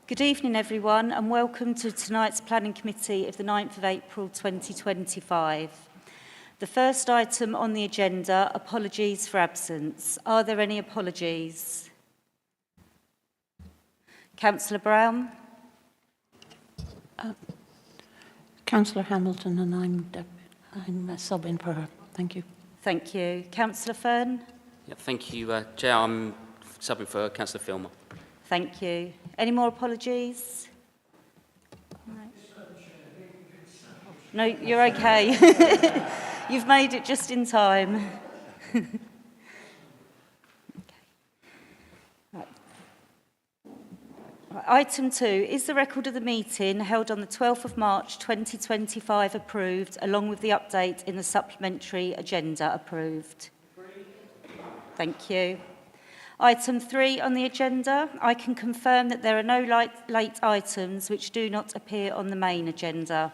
Good evening everyone and welcome to tonight's Planning Committee of the 9th of April 2025. The first item on the agenda, apologies for absence. Are there any apologies? Councillor Brown? Councillor Hamilton, and I'm subbing for her. Thank you. Thank you. Councillor Fern? Yeah, thank you, Chair. I'm subbing for Councillor Filmer. Thank you. Any more apologies? No, you're okay. You've made it just in time. Item 2, is the record of the meeting held on the 12th of March 2025 approved, along with the update in the supplementary agenda approved? Thank you. Item 3 on the agenda, I can confirm that there are no late items which do not appear on the main agenda.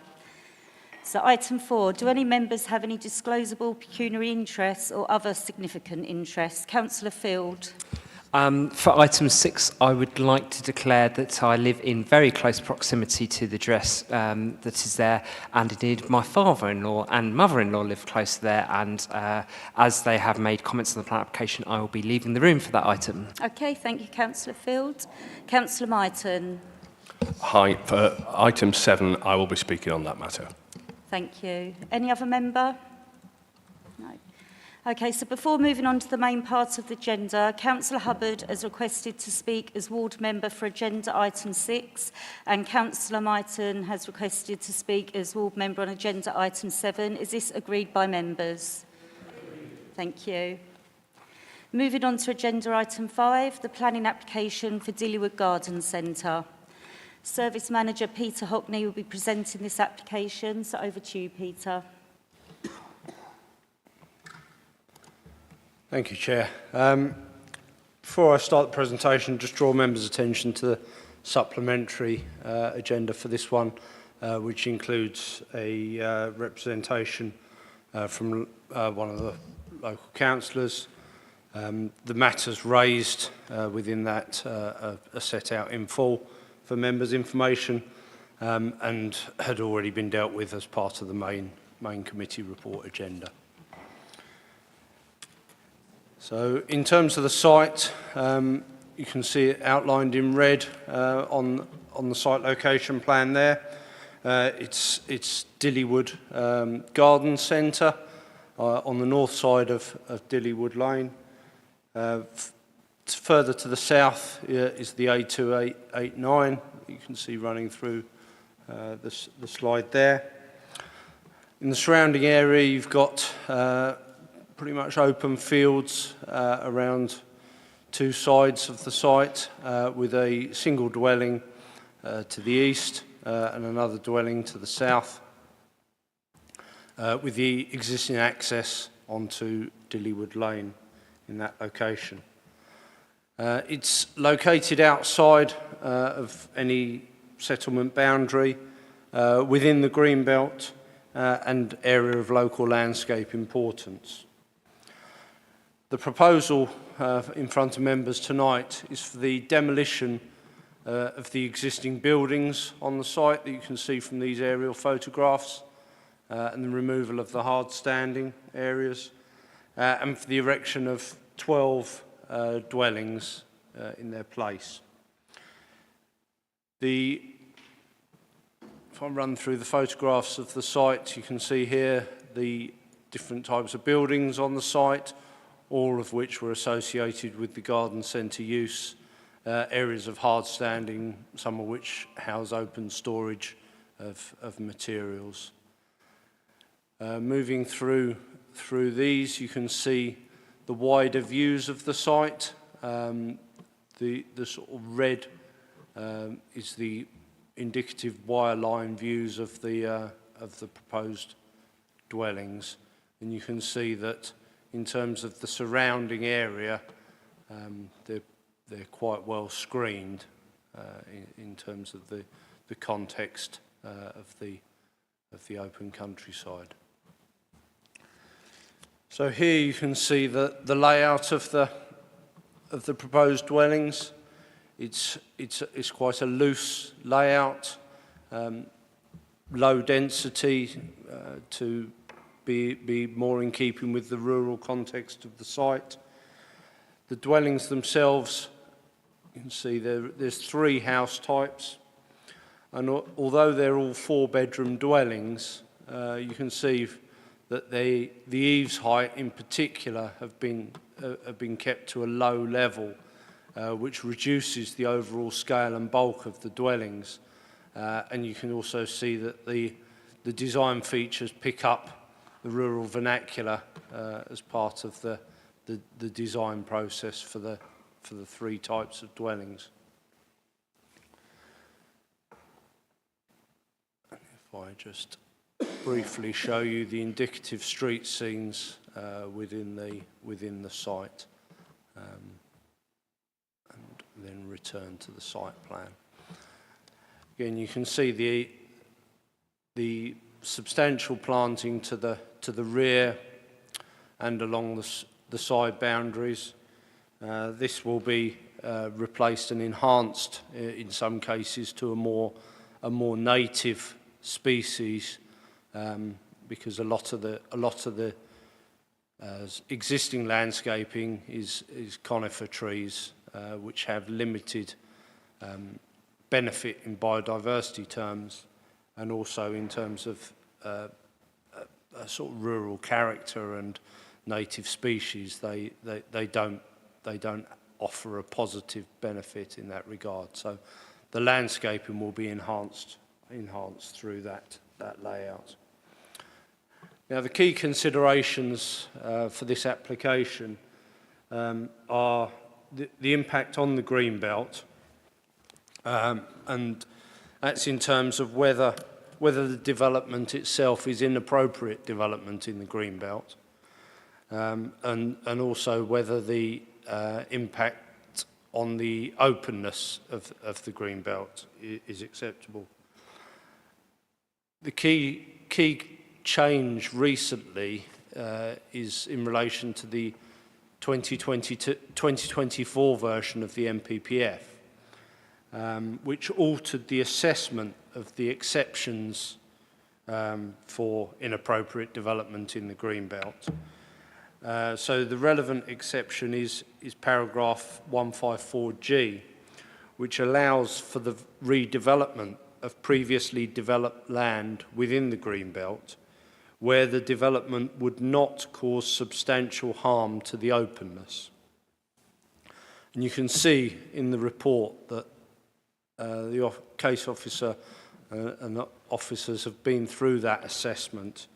So item 4, do any members have any disclosable pecuniary interests or other significant interests? Councillor Field. For item 6, I would like to declare that I live in very close proximity to the address that is there, and indeed my father-in-law and mother-in-law live close there, and as they have made comments on the plan application, I will be leaving the room for that item. Okay, thank you, Councillor Field. Councillor Maritime. Hi, for item 7, I will be speaking on that matter. Thank you. Any other member? No. Okay, so before moving on to the main part of the agenda, Councillor Hubbard has requested to speak as ward member for agenda item 6, and Councillor Myton has requested to speak as ward member on agenda item 7. Is this agreed by members? Thank you. Moving on to agenda item 5, the planning application for Dillywood Garden Centre. Service Manager Peter Hockney will be presenting this application, so over to you, Peter. Thank you, Chair. Before I start the presentation, just draw members' attention to the supplementary agenda for this one, which includes a representation from one of the local councillors. The matters raised within that are set out in full for members' information and had already been dealt with as part of the main committee report agenda. So in terms of the site, you can see it outlined in red on the site location plan there. It's Dillywood Garden Centre on the north side of Dillywood Lane. Further to the south is the A2889, you can see running through the slide there. In the surrounding area, you've got pretty much open fields around two sides of the site with a single dwelling to the east and another dwelling to the south with the existing access onto Dillywood Lane in that location. It's located outside of any settlement boundary within the Greenbelt and area of local landscape importance. The proposal in front of members tonight is for the demolition of the existing buildings on the site that you can see from these aerial photographs and the removal of the hard standing areas and for the erection of 12 dwellings in their place. If I run through the photographs of the site, you can see here the different types of buildings on the site, all of which were associated with the garden centre use, areas of hard standing, some of which house open storage of materials. Moving through these, you can see the wider views of the site. The sort of red is the indicative wireline views of the proposed dwellings, and you can see that in terms of the surrounding area, they're quite well screened in terms of the context of the open countryside. So here you can see the layout of the proposed dwellings. It's quite a loose layout, low density to be more in keeping with the rural context of the site. The dwellings themselves, you can see there's 3 house types, and although they're all 4-bedroom dwellings, you can see that the eaves height in particular have been kept to a low level, which reduces the overall scale and bulk of the dwellings. And you can also see that the design features pick up the rural vernacular as part of the design process for the 3 types of dwellings. If I just briefly show you the indicative street scenes within the site, and then return to the site plan. Again, you can see the substantial planting to the rear and along the side boundaries. This will be replaced and enhanced in some cases to a more native species, because a lot of the existing landscaping is conifer trees, which have limited benefit in biodiversity terms, and also in terms of a sort of rural character and native species. They don't offer a positive benefit in that regard. So the landscaping will be enhanced through that layout. Now, the key considerations for this application are the impact on the greenbelt, and that's in terms of whether the development itself is inappropriate development in the greenbelt, and also whether the impact on the openness of the greenbelt is acceptable. The key change recently is in relation to the 2024 version of the MPPF, which altered the assessment of the exceptions for inappropriate development in the greenbelt. So the relevant exception is paragraph 154G, which allows for the redevelopment of previously developed land within the greenbelt, where the development would not cause substantial harm to the openness. And you can see in the report that the case officer and officers have been through that assessment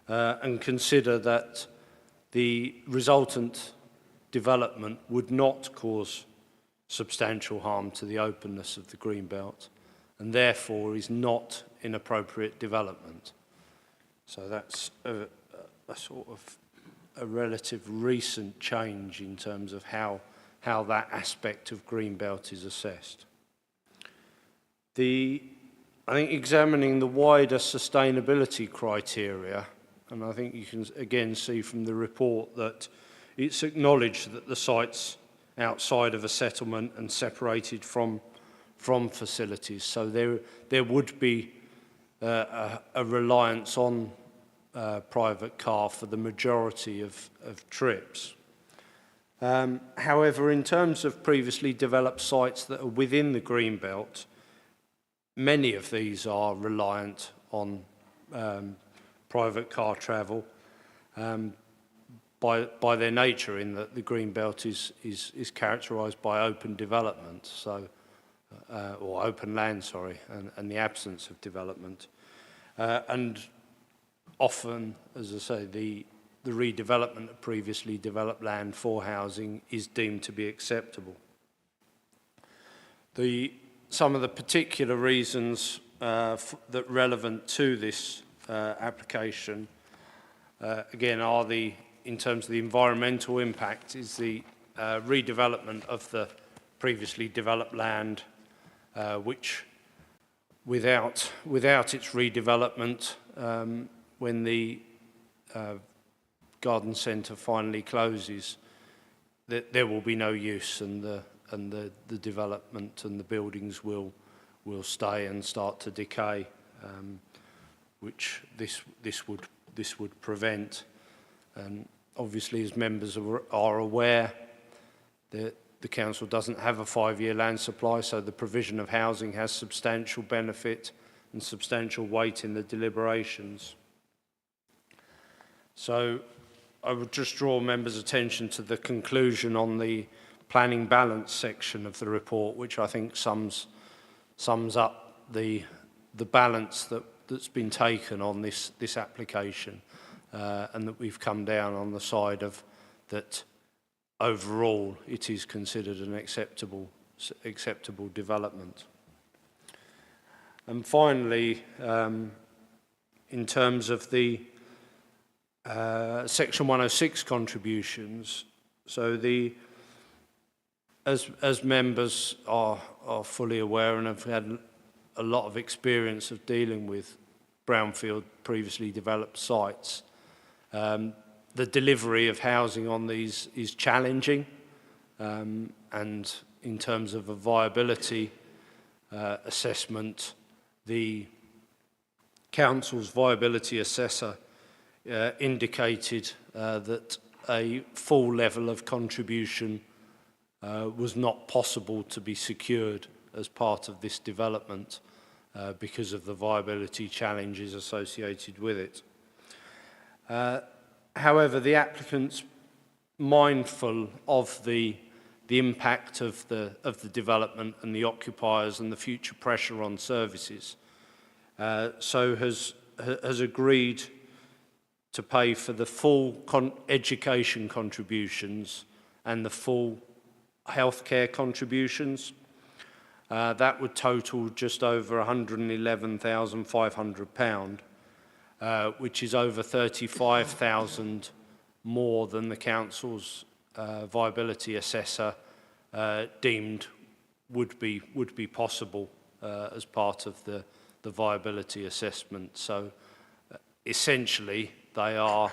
and consider that the resultant development would not cause substantial harm to the openness of the greenbelt, and therefore is not inappropriate development. So that's a sort of a relative recent change in terms of how that aspect of greenbelt is assessed. I think examining the wider sustainability criteria, and I think you can again see from the report that it's acknowledged that the site's outside of a settlement and separated from facilities, so there would be a reliance on private car for the majority of trips. However, in terms of previously developed sites that are within the greenbelt, many of these are reliant on private car travel by their nature, in that the greenbelt is characterised by open development, so or open land, sorry, and the absence of development, and often, as I say, the redevelopment of previously developed land for housing is deemed to be acceptable. Some of the particular reasons that relevant to this application, again, are in terms of the environmental impact, is the redevelopment of the previously developed land, which without its redevelopment, when the garden centre finally closes, there will be no use, and the development and the buildings will stay and start to decay, which this would prevent. And obviously, as members are aware, the council doesn't have a 5-year land supply, so the provision of housing has substantial benefit and substantial weight in the deliberations. So I would just draw members' attention to the conclusion on the planning balance section of the report, which I think sums up the balance that's been taken on this application, and that we've come down on the side of that overall it is considered an acceptable development. And finally, in terms of the Section 106 contributions, so as members are fully aware and have had a lot of experience of dealing with brownfield previously developed sites, the delivery of housing on these is challenging, and in terms of a viability assessment, the council's viability assessor indicated that a full level of contribution was not possible to be secured as part of this development because of the viability challenges associated with it. However, the applicant's mindful of the impact of the development and the occupiers and the future pressure on services, so has agreed to pay for the full education contributions and the full healthcare contributions. That would total just over £111,500, which is over 35,000 more than the council's viability assessor deemed would be possible as part of the viability assessment. So essentially, they are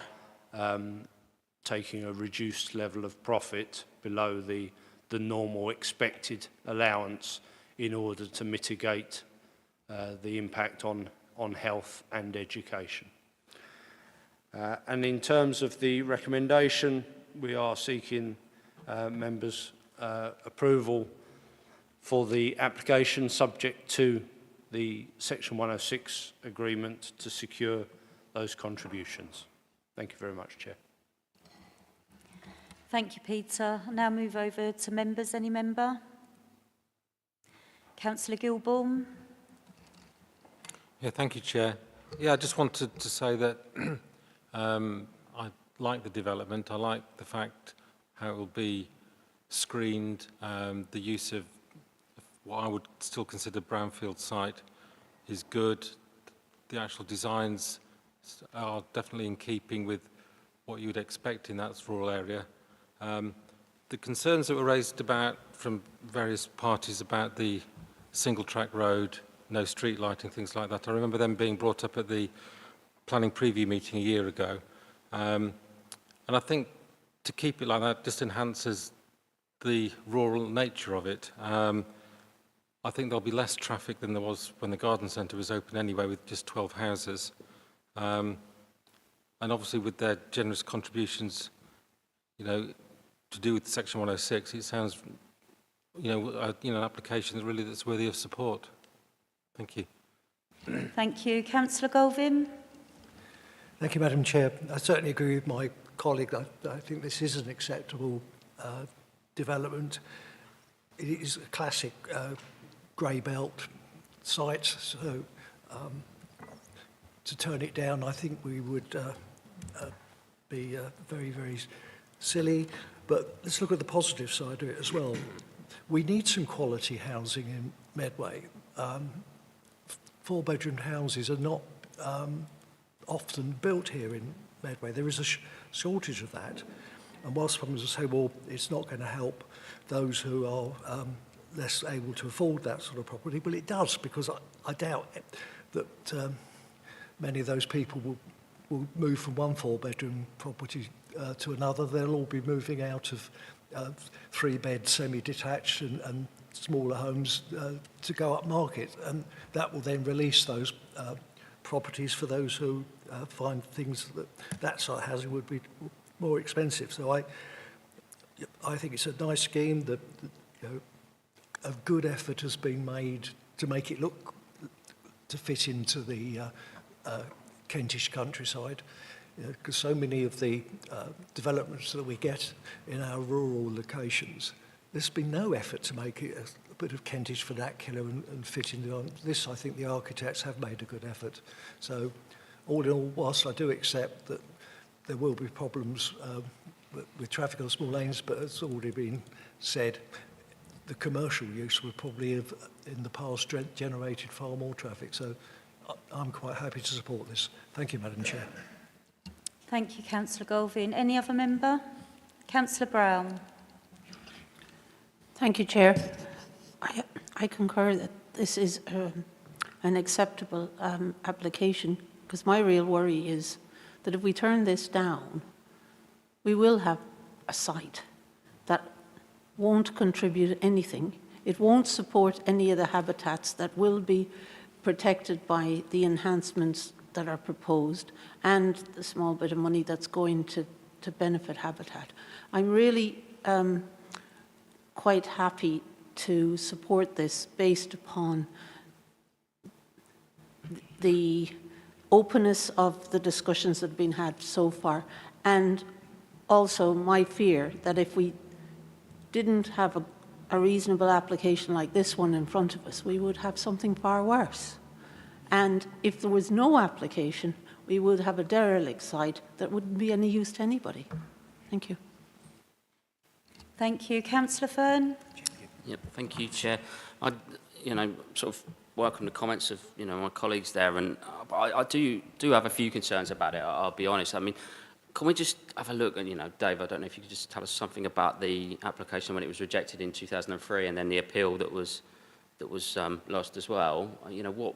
taking a reduced level of profit below the normal expected allowance in order to mitigate the impact on health and education. And in terms of the recommendation, we are seeking members' approval for the application subject to the Section 106 agreement to secure those contributions. Thank you very much, Chair. Thank you, Peter. I'll now move over to members. Any member? Councillor Gilbourne. Yeah, thank you, Chair. Yeah, I just wanted to say that I like the development. I like the fact how it will be screened, the use of what I would still consider brownfield site is good. The actual designs are definitely in keeping with what you would expect in that rural area. The concerns that were raised from various parties about the single track road, no street lighting, things like that, I remember them being brought up at the planning preview meeting a year ago. And I think to keep it like that just enhances the rural nature of it. I think there'll be less traffic than there was when the garden centre was open anyway, with just 12 houses. And obviously with their generous contributions, you know, to do with Section 106, it sounds, an application that's worthy of support. Thank you. Thank you. Councillor Galvin. Thank you, Madam Chair. I certainly agree with my colleague. I think this is an acceptable development. It is a classic grey belt site, so to turn it down, I think we would be very, very silly. But let's look at the positive side of it as well. We need some quality housing in Medway. Four-bedroom houses are not often built here in Medway. There is a shortage of that. And whilst someone will say, well, it's not going to help those who are less able to afford that sort of property, well, it does, because I doubt that many of those people will move from one four-bedroom property to another. They'll all be moving out of three-bed semi-detached and smaller homes to go up market, and that will then release those properties for those who find things that sort of housing would be more expensive. So I think it's a nice scheme that a good effort has been made to make it look to fit into the Kentish countryside, because so many of the developments that we get in our rural locations, there's been no effort to make it a bit of Kentish vernacular and fit in. This, I think the architects have made a good effort. So all in all, whilst I do accept that there will be problems with traffic on small lanes, but it's already been said, the commercial use would probably have in the past generated far more traffic. So I'm quite happy to support this. Thank you, Madam Chair. Thank you, Councillor Galvin. Any other member? Councillor Brown. Thank you, Chair. I concur that this is an acceptable application, because my real worry is that if we turn this down, we will have a site that won't contribute anything. It won't support any of the habitats that will be protected by the enhancements that are proposed and the small bit of money that's going to benefit habitat. I'm really quite happy to support this based upon the openness of the discussions that have been had so far, and also my fear that if we didn't have a reasonable application like this one in front of us, we would have something far worse. And if there was no application, we would have a derelict site that wouldn't be any use to anybody. Thank you. Thank you. Councillor Fern. Yep, thank you, Chair. I, sort of welcome the comments of, my colleagues there, and I do have a few concerns about it, I'll be honest. I mean, can we just have a look, and, Dave, I don't know if you could just tell us something about the application when it was rejected in 2003 and then the appeal that was lost as well.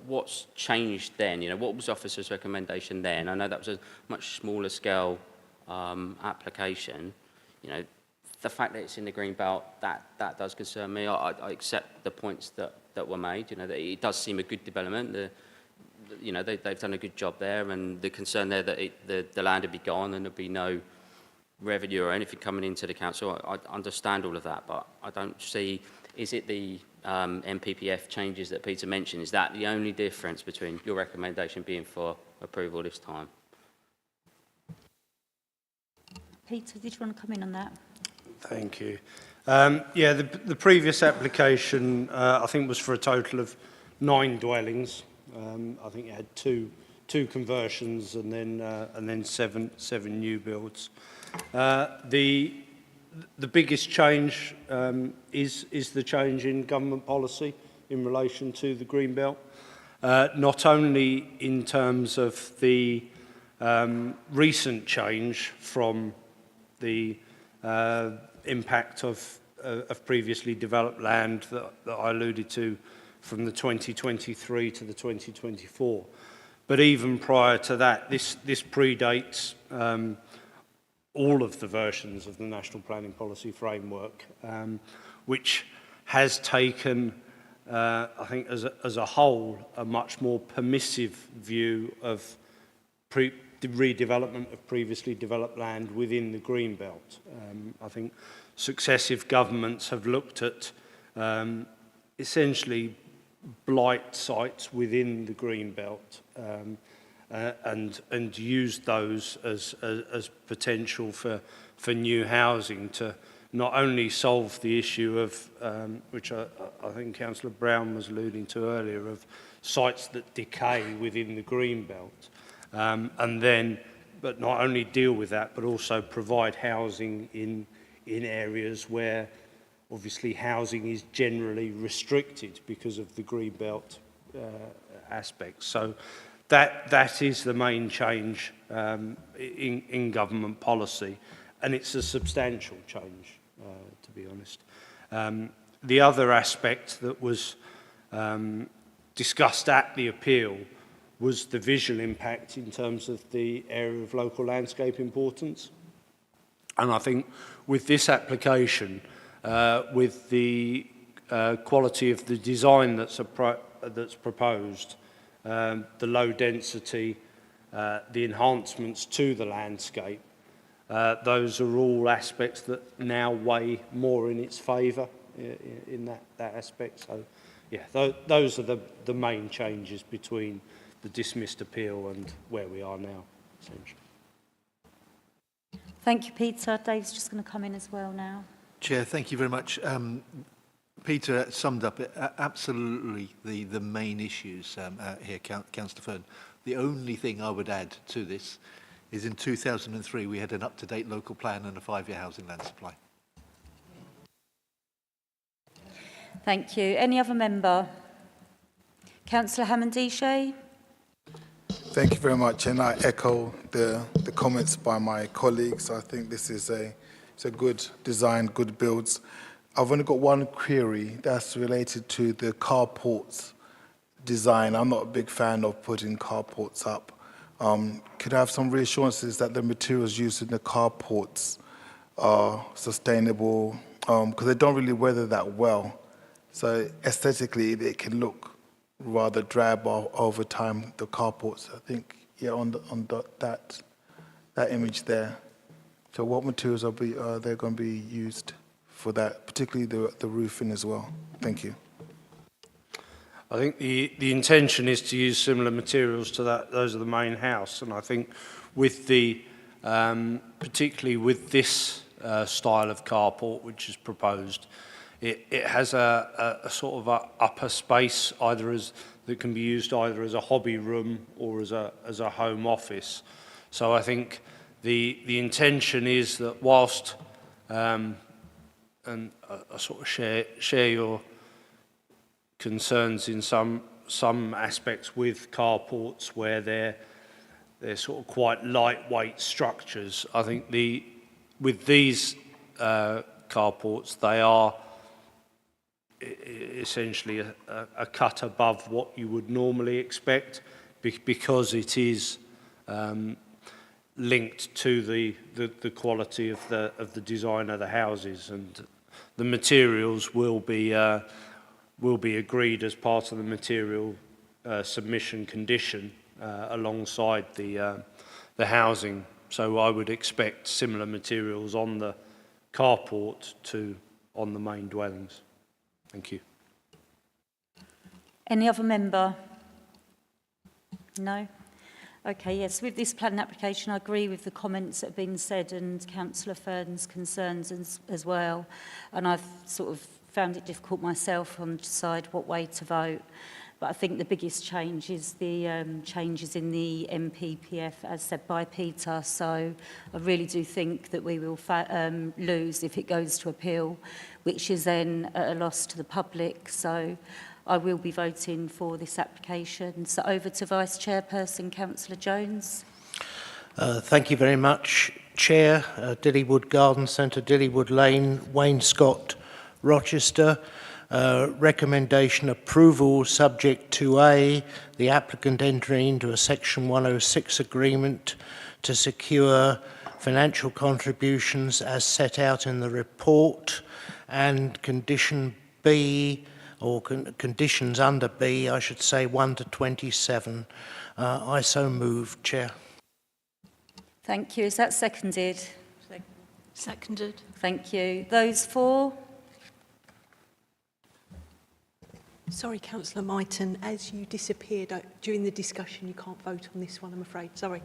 What's changed then? What was officer's recommendation then? I know that was a much smaller scale application. The fact that it's in the green belt, that does concern me. I accept the points that were made. That it does seem a good development. They've done a good job there, and the concern there that the land would be gone and there'd be no revenue or anything coming into the council. I understand all of that, but I don't see. Is it the MPPF changes that Peter mentioned? Is that the only difference between your recommendation being for approval this time? Peter, did you want to come in on that? Thank you. The previous application, I think, was for a total of 9 dwellings. I think it had two conversions and then seven new builds. The biggest change is the change in government policy in relation to the Greenbelt, not only in terms of the recent change from the impact of previously developed land that I alluded to from the 2023 to the 2024. But even prior to that, this predates all of the versions of the National Planning Policy Framework, which has taken, I think, as a whole, a much more permissive view of the redevelopment of previously developed land within the Greenbelt. I think successive governments have looked at essentially blight sites within the Greenbelt and used those as potential for new housing to not only solve the issue of, which I think Councillor Brown was alluding to earlier, of sites that decay within the Greenbelt, and then, but not only deal with that, but also provide housing in areas where obviously housing is generally restricted because of the Greenbelt aspects. So that is the main change in government policy, and it's a substantial change, to be honest. The other aspect that was discussed at the appeal was the visual impact in terms of the area of local landscape importance. And I think with this application, with the quality of the design that's proposed, the low density, the enhancements to the landscape, those are all aspects that now weigh more in its favour in that aspect. So, yeah, those are the main changes between the dismissed appeal and where we are now, essentially. Thank you, Peter. Dave's just going to come in as well now. Chair, thank you very much. Peter summed up absolutely the main issues here, Councillor Fern. The only thing I would add to this is in 2003 we had an up-to-date local plan and a 5-year housing land supply. Thank you. Any other member? Councillor Hammond-Eshay? Thank you very much, and I echo the comments by my colleagues. I think this is it's a good design, good builds. I've only got one query that's related to the carports design. I'm not a big fan of putting carports up. Could I have some reassurances that the materials used in the carports are sustainable? Because they don't really weather that well. So aesthetically, it can look rather drab over time, the carports. I think, yeah, on that image there. So what materials are they going to be used for that, particularly the roofing as well? Thank you. I think the intention is to use similar materials to those of the main house, and I think with the particularly with this style of carport which is proposed, it has a sort of a upper space that can be used either as a hobby room or as a home office. So I think the intention is that whilst and I sort of share your concerns in some aspects with carports where they're sort of quite lightweight structures. I think with these carports, they are essentially a cut above what you would normally expect, because it is linked to the quality of the design of the houses, and the materials will be agreed as part of the material submission condition alongside the housing. So I would expect similar materials on the carport to on the main dwellings. Thank you. Any other member? No? Okay, yes, with this planning application, I agree with the comments that have been said and Councillor Fern's concerns as well. And I've sort of found it difficult myself on to decide what way to vote. But I think the biggest change is the changes in the MPPF, as said by Peter. So I really do think that we will lose if it goes to appeal, which is then at a loss to the public. So I will be voting for this application. So over to Vice Chairperson, Councillor Jones. Thank you very much, Chair. Dillywood Garden Centre, Dillywood Lane, Wainscott, Rochester. Recommendation approval subject to A, the applicant entering into a Section 106 agreement to secure financial contributions as set out in the report, and condition B, or conditions under B, I should say 1 to 27. I so move, Chair. Thank you. Is that seconded? Seconded. Thank you. Those for? Sorry, Councillor Myton, as you disappeared during the discussion, you can't vote on this one, I'm afraid. Sorry.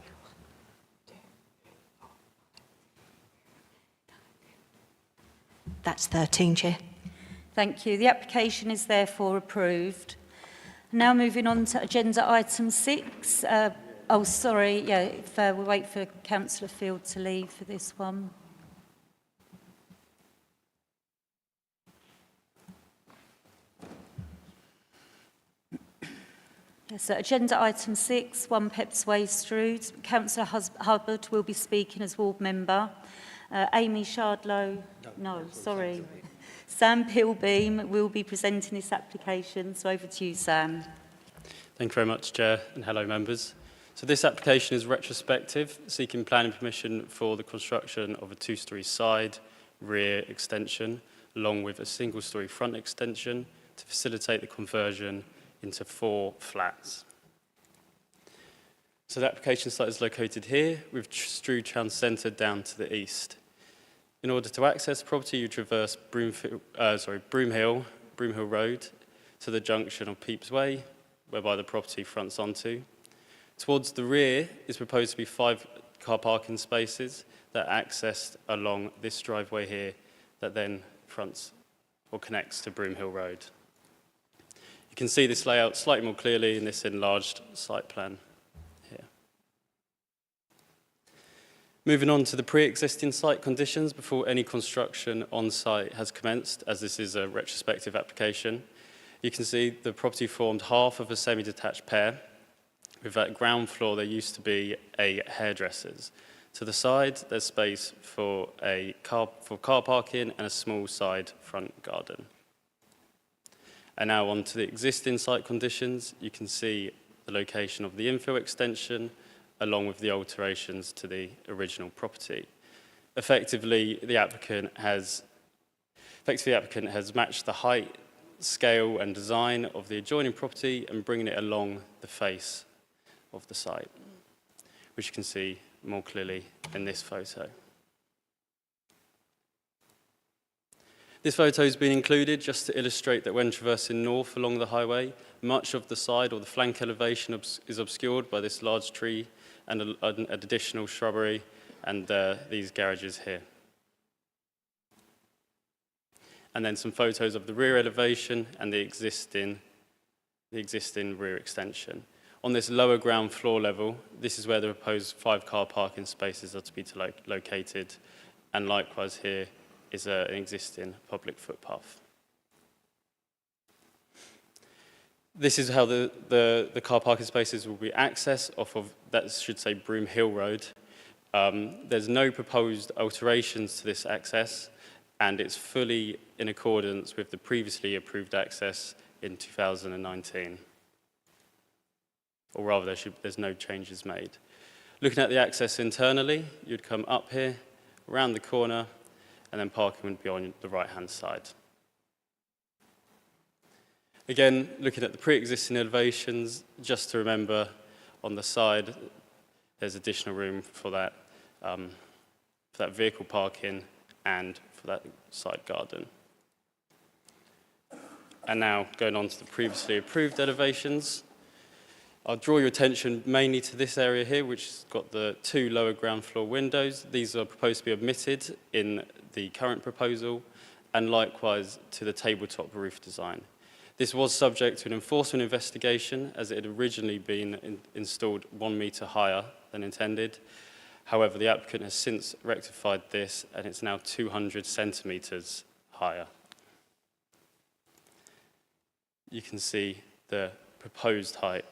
That's 13, Chair. Thank you. The application is therefore approved. Now moving on to agenda item 6. Oh, sorry. Yeah, if, we'll wait for Councillor Field to leave for this one. So agenda item 6, 1 Pepys Way, Strood. Councillor Hubbard will be speaking as ward member. Amy Shardlow, sorry. Sam Pilbeam will be presenting this application. So over to you, Sam. Thank you very much, Chair, and hello, members. So this application is retrospective, seeking planning permission for the construction of a 2-storey side, rear extension, along with a single-storey front extension to facilitate the conversion into 4 flats. So the application site is located here, with Strood Town Centre down to the east. In order to access the property, you traverse Broomhill Road to the junction of Pepys Way, whereby the property fronts onto. Towards the rear is proposed to be 5 car parking spaces that are accessed along this driveway here that then fronts or connects to Broomhill Road. You can see this layout slightly more clearly in this enlarged site plan here. Moving on to the pre-existing site conditions before any construction on site has commenced, as this is a retrospective application. You can see the property formed half of a semi-detached pair. With that ground floor, there used to be a hairdresser's. To the side, there's space for car parking and a small side front garden. And now on to the existing site conditions. You can see the location of the infill extension along with the alterations to the original property. Effectively, the applicant has matched the height, scale and design of the adjoining property and bringing it along the face of the site, which you can see more clearly in this photo. This photo has been included just to illustrate that when traversing north along the highway, much of the side or the flank elevation is obscured by this large tree and an additional shrubbery and these garages here. And then some photos of the rear elevation and the existing rear extension. On this lower ground floor level, this is where the proposed 5 car parking spaces are to be located, and likewise here is an existing public footpath. This is how the car parking spaces will be accessed off of, that should say, Broomhill Road. There's no proposed alterations to this access, and it's fully in accordance with the previously approved access in 2019. Or rather, there's no changes made. Looking at the access internally, you'd come up here, around the corner, and then parking would be on the right-hand side. Again, looking at the pre-existing elevations, just to remember, on the side, there's additional room for that vehicle parking and for that side garden. And now, going on to the previously approved elevations, I'll draw your attention mainly to this area here, which has got the 2 lower ground floor windows. These are proposed to be omitted in the current proposal, and likewise to the tabletop roof design. This was subject to an enforcement investigation, as it had originally been installed 1 metre higher than intended. However, the applicant has since rectified this, and it's now 200 centimetres higher. You can see the proposed height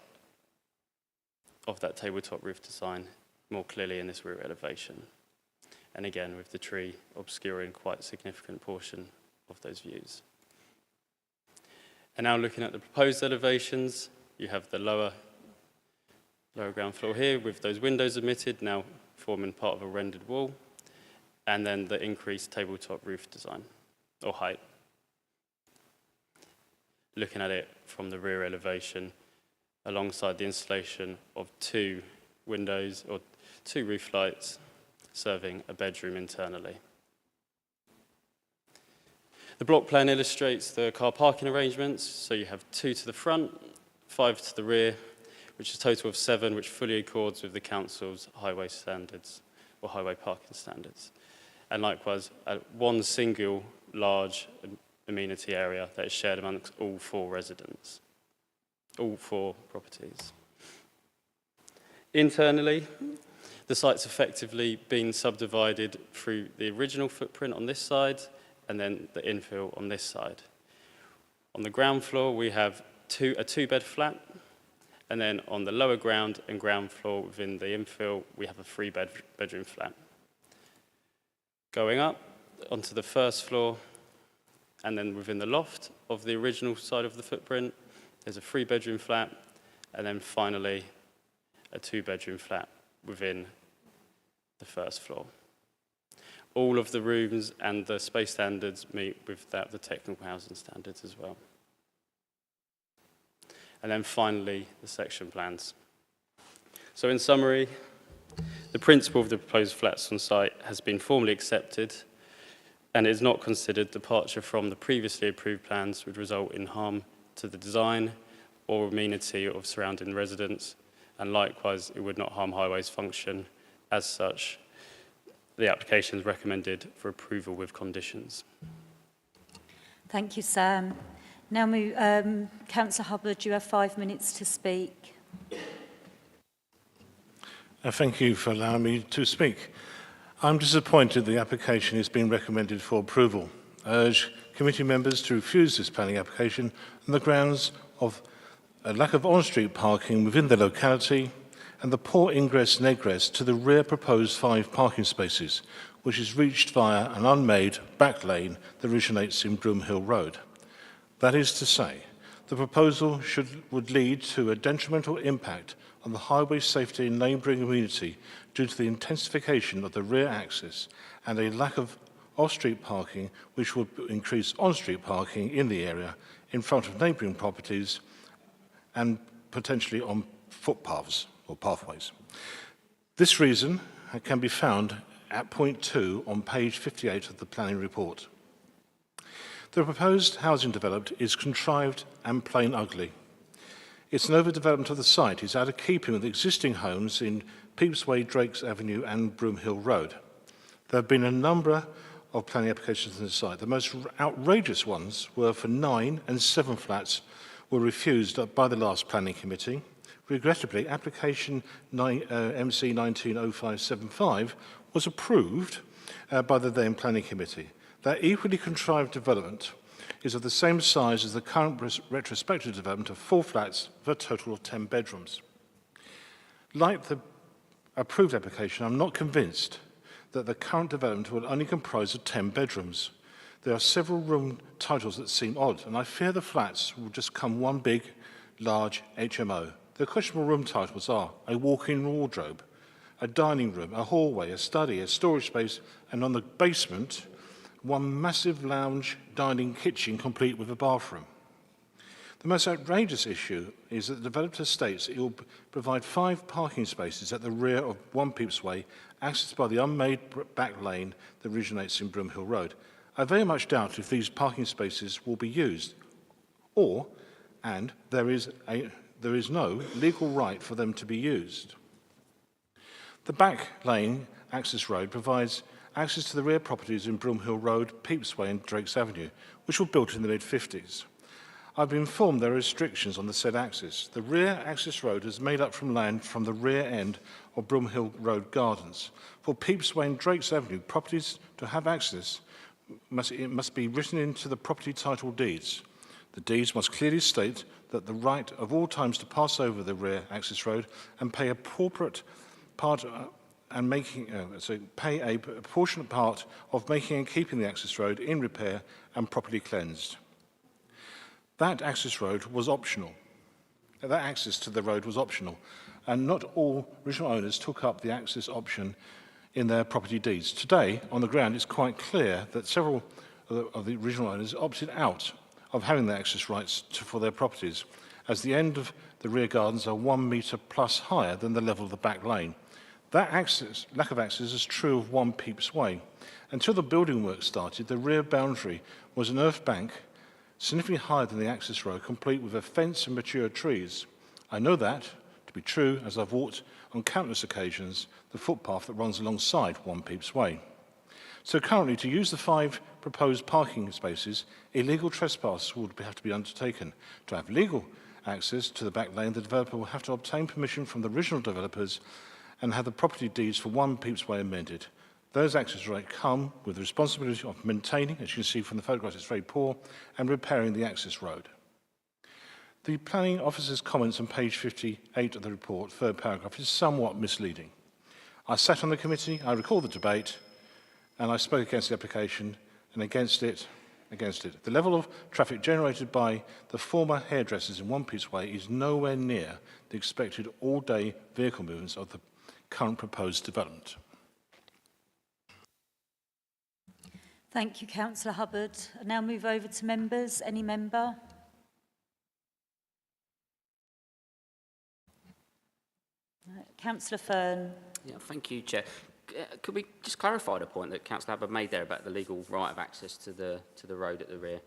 of that tabletop roof design more clearly in this rear elevation. And again, with the tree obscuring quite a significant portion of those views. And now looking at the proposed elevations, you have the lower ground floor here with those windows omitted, now forming part of a rendered wall, and then the increased tabletop roof design, or height. Looking at it from the rear elevation, alongside the installation of 2 windows or 2 roof lights serving a bedroom internally. The block plan illustrates the car parking arrangements, so you have 2 to the front, 5 to the rear, which is a total of 7, which fully accords with the council's highway standards or highway parking standards. And likewise, 1 single large amenity area that is shared amongst all 4 residents. All 4 properties. Internally, the site's effectively been subdivided through the original footprint on this side and then the infill on this side. On the ground floor, we have a 2-bed flat, and then on the lower ground and ground floor within the infill, we have a 3-bedroom flat. Going up onto the first floor, and then within the loft of the original side of the footprint, there's a 3-bedroom flat, and then finally a 2-bedroom flat within the first floor. All of the rooms and the space standards meet with the technical housing standards as well. And then finally, the section plans. So in summary, the principle of the proposed flats on site has been formally accepted, and it is not considered departure from the previously approved plans would result in harm to the design or amenity of surrounding residents, and likewise it would not harm highways function. As such, the application is recommended for approval with conditions. Thank you, Sam. Now, Councillor Hubbard, you have 5 minutes to speak. Thank you for allowing me to speak. I'm disappointed the application is being recommended for approval. I urge committee members to refuse this planning application on the grounds of a lack of on-street parking within the locality and the poor ingress and egress to the rear proposed 5 parking spaces, which is reached via an unmade back lane that originates in Broomhill Road. That is to say, the proposal would lead to a detrimental impact on the highway safety and neighbouring community due to the intensification of the rear axis and a lack of off-street parking, which would increase on-street parking in the area in front of neighbouring properties and potentially on footpaths or pathways. This reason can be found at point 2 on page 58 of the planning report. The proposed housing developed is contrived and plain ugly. It's an overdevelopment of the site. It's out of keeping with existing homes in Pepys Way, Drakes Avenue and Broomhill Road. There have been a number of planning applications on the site. The most outrageous ones were for 9 and 7 flats were refused by the last planning committee. Regrettably, application MC 190575 was approved by the then planning committee. That equally contrived development is of the same size as the current retrospective development of 4 flats for a total of 10 bedrooms. Like the approved application, I'm not convinced that the current development will only comprise of 10 bedrooms. There are several room titles that seem odd, and I fear the flats will just come one big, large HMO. The questionable room titles are a walk-in wardrobe, a dining room, a hallway, a study, a storage space, and on the basement, one massive lounge, dining, kitchen, complete with a bathroom. The most outrageous issue is that the developer states it will provide 5 parking spaces at the rear of 1 Pepys Way, accessed by the unmade back lane that originates in Broomhill Road. I very much doubt if these parking spaces will be used, and there is no legal right for them to be used. The back lane access road provides access to the rear properties in Broomhill Road, Pepys Way and Drakes Avenue, which were built in the mid-50s. I've been informed there are restrictions on the said access. The rear access road is made up from land from the rear end of Broomhill Road Gardens. For Pepys Way and Drakes Avenue, properties to have access must be written into the property title deeds. The deeds must clearly state that the right of all times to pass over the rear access road and pay a appropriate part pay a proportionate part of making and keeping the access road in repair and properly cleansed. That access road was optional. That access to the road was optional, and not all original owners took up the access option in their property deeds. Today, on the ground, it's quite clear that several of the original owners opted out of having the access rights for their properties, as the end of the rear gardens are 1 metre plus higher than the level of the back lane. That lack of access is true of 1 Pepys Way. Until the building work started, the rear boundary was an earth bank significantly higher than the access road, complete with a fence and mature trees. I know that to be true, as I've walked on countless occasions the footpath that runs alongside 1 Pepys Way. So currently, to use the 5 proposed parking spaces, illegal trespass would have to be undertaken. To have legal access to the back lane, the developer will have to obtain permission from the original developers and have the property deeds for 1 Pepys Way amended. Those access rights come with the responsibility of maintaining, as you can see from the photographs, it's very poor, and repairing the access road. The planning officer's comments on page 58 of the report, 3rd paragraph, is somewhat misleading. I sat on the committee, I recall the debate, and I spoke against the application and against it against it. The level of traffic generated by the former hairdressers in One Piece Way is nowhere near the expected all-day vehicle movements of the current proposed development. Thank you, Councillor Hubbard. I now move over to members. Any member? Councillor Fern. Yeah, thank you, Chair. Could we just clarify the point that Councillor Hubbard made there about the legal right of access to the road at the rear?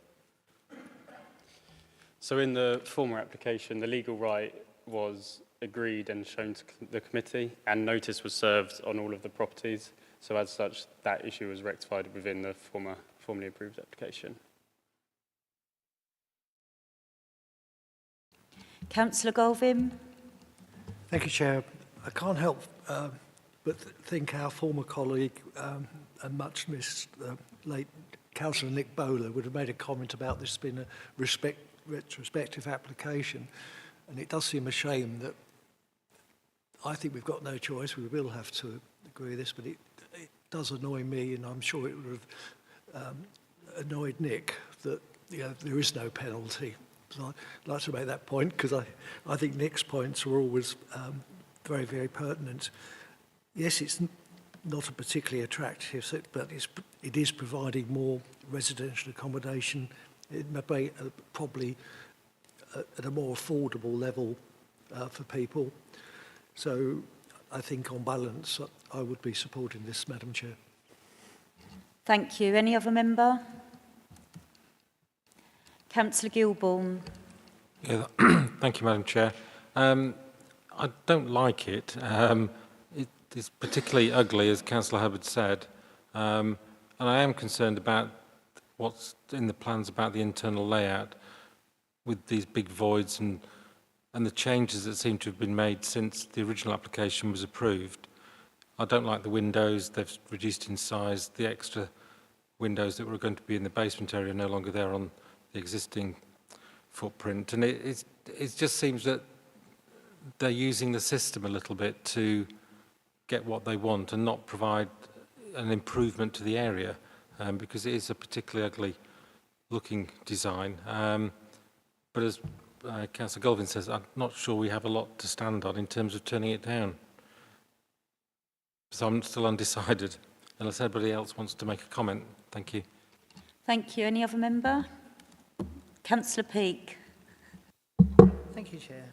So in the former application, the legal right was agreed and shown to the committee, and notice was served on all of the properties. So as such, that issue was rectified within the formally approved application. Councillor Galvin. Thank you, Chair. I can't help but think our former colleague and much missed late Councillor Nick Bowler would have made a comment about this being a retrospective application. And it does seem a shame that I think we've got no choice. We will have to agree with this, but it does annoy me, and I'm sure it would have annoyed Nick that there is no penalty. So I'd like to make that point because I think Nick's points are always very, very pertinent. Yes, it's not a particularly attractive, but it is providing more residential accommodation. It may be probably at a more affordable level for people. So I think on balance, I would be supporting this, Madam Chair. Thank you. Any other member? Councillor Gilbourne. Yeah, thank you, Madam Chair. I don't like it. It is particularly ugly, as Councillor Hubbard said, and I am concerned about what's in the plans about the internal layout with these big voids and the changes that seem to have been made since the original application was approved. I don't like the windows. They've reduced in size. The extra windows that were going to be in the basement area are no longer there on the existing footprint. And it just seems that they're using the system a little bit to get what they want and not provide an improvement to the area, because it is a particularly ugly looking design. But as Councillor Galvin says, I'm not sure we have a lot to stand on in terms of turning it down. So I'm still undecided, unless anybody else wants to make a comment. Thank you. Thank you. Any other member? Councillor Peake. Thank you, Chair.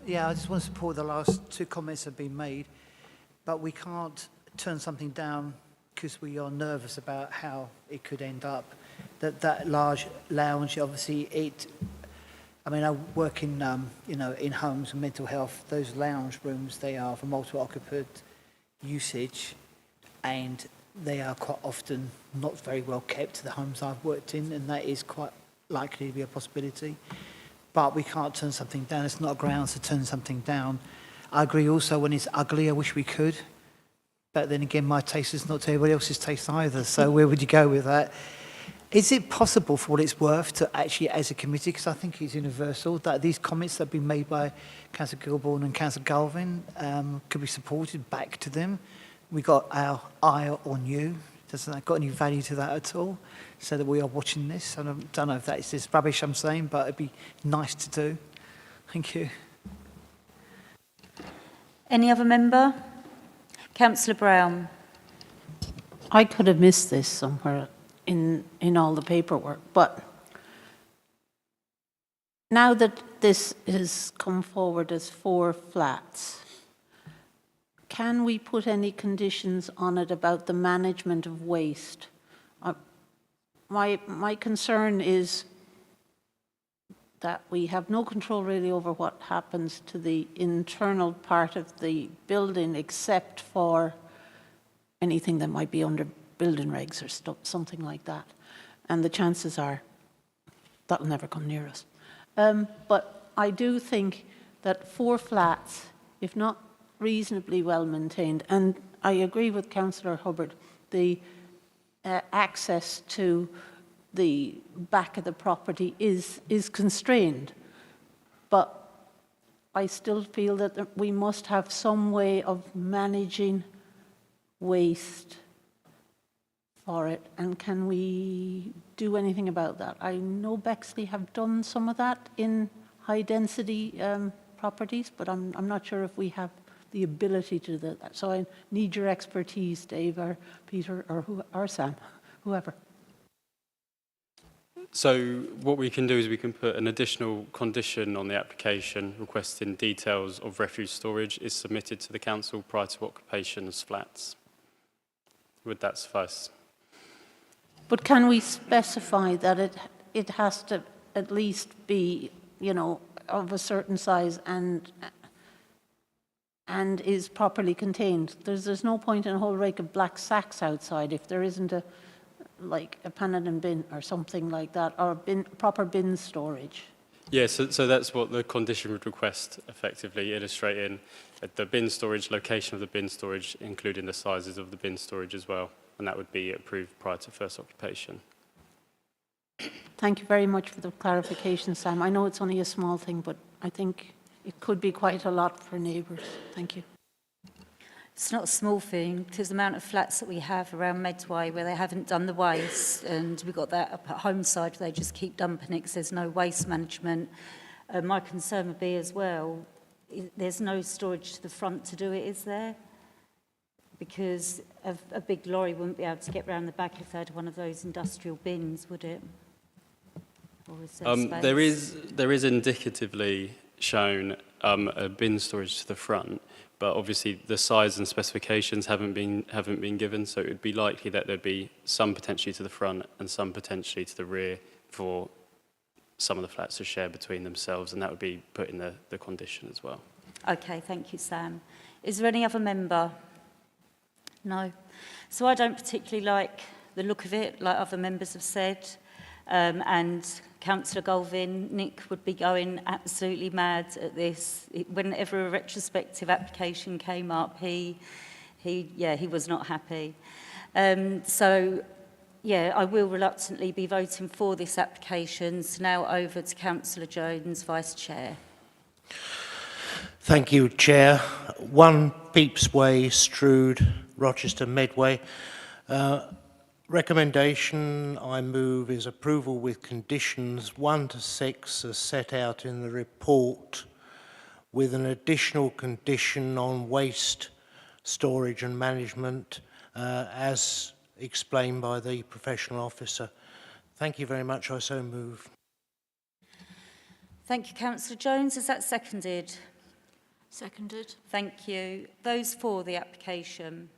Yeah, I just want to support the last two comments that have been made, but we can't turn something down because we are nervous about how it could end up. That large lounge, obviously, I mean, I work in, in homes and mental health. Those lounge rooms, they are for multiple occupant usage, and they are quite often not very well kept, the homes I've worked in, and that is quite likely to be a possibility. But we can't turn something down. It's not grounds to turn something down. I agree also when it's ugly, I wish we could. But then again, my taste is not to everybody else's taste either. So where would you go with that? Is it possible, for what it's worth, to actually, as a committee, because I think it's universal, that these comments that have been made by Councillor Gilbourne and Councillor Galvin could be supported back to them? We got our eye on you. Doesn't that got any value to that at all? So that we are watching this. I don't know if that is this rubbish I'm saying, but it'd be nice to do. Thank you. Any other member? Councillor Brown. I could have missed this somewhere in all the paperwork, but now that this has come forward as 4 flats, can we put any conditions on it about the management of waste? My concern is that we have no control really over what happens to the internal part of the building, except for anything that might be under building regs or stuff, something like that. And the chances are that'll never come near us. But I do think that 4 flats, if not reasonably well maintained, and I agree with Councillor Hubbard, the access to the back of the property is constrained. But I still feel that we must have some way of managing waste for it, and can we do anything about that? I know Bexley have done some of that in high-density properties, but I'm not sure if we have the ability to do that. So I need your expertise, Dave, or Peter, or Sam, whoever. So what we can do is we can put an additional condition on the application requesting details of refuse storage is submitted to the council prior to occupation as flats. Would that suffice? But can we specify that it has to at least be, you know, of a certain size and is properly contained? There's no point in a whole rake of black sacks outside if there isn't like a Panadin bin or something like that, or proper bin storage. Yeah, so that's what the condition would request, effectively illustrating the bin storage, location of the bin storage, including the sizes of the bin storage as well, and that would be approved prior to first occupation. Thank you very much for the clarification, Sam. I know it's only a small thing, but I think it could be quite a lot for neighbours. Thank you. It's not a small thing, because the amount of flats that we have around Medway where they haven't done the waste, and we've got that up at Homeside where they just keep dumping it because there's no waste management. My concern would be as well, there's no storage to the front to do it, is there? Because a big lorry wouldn't be able to get round the back if they had one of those industrial bins, would it? Or is there space? There is indicatively shown a bin storage to the front, but obviously the size and specifications haven't been given, so it would be likely that there'd be some potentially to the front and some potentially to the rear for some of the flats to share between themselves, and that would be put in the condition as well. Okay, thank you, Sam. Is there any other member? No. So I don't particularly like the look of it, like other members have said, and Councillor Galvin, Nick would be going absolutely mad at this. Whenever a retrospective application came up, he was not happy. So, yeah, I will reluctantly be voting for this application. So now over to Councillor Jones, Vice Chair. Thank you, Chair. 1 Pepys Way, Strood, Rochester, Medway. Recommendation I move is approval with conditions 1 to 6 as set out in the report, with an additional condition on waste storage and management as explained by the professional officer. Thank you very much. I so move. Thank you, Councillor Jones. Is that seconded? Seconded. Thank you. Those for the application?